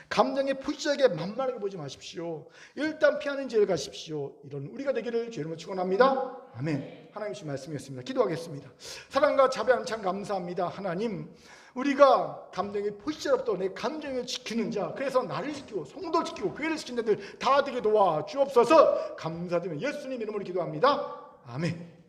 감정의 포식자에게 만만하게 보지 마십시오. 일단 피하는 지혜를 가십시오. 이런 우리가 되기를 주의 이름으로 축원합니다. 아멘. 하나님의 말씀이었습니다. 기도하겠습니다. 사랑과 자비함 참 감사합니다. 하나님, 우리가 감정의 포식자로부터 내 감정을 지키는 자, 그래서 나를 지키고 성도를 지키고 교회를 지키는 자들 다 되게 도와 주옵소서. 감사드리며 예수님 이름으로 기도합니다. 아멘.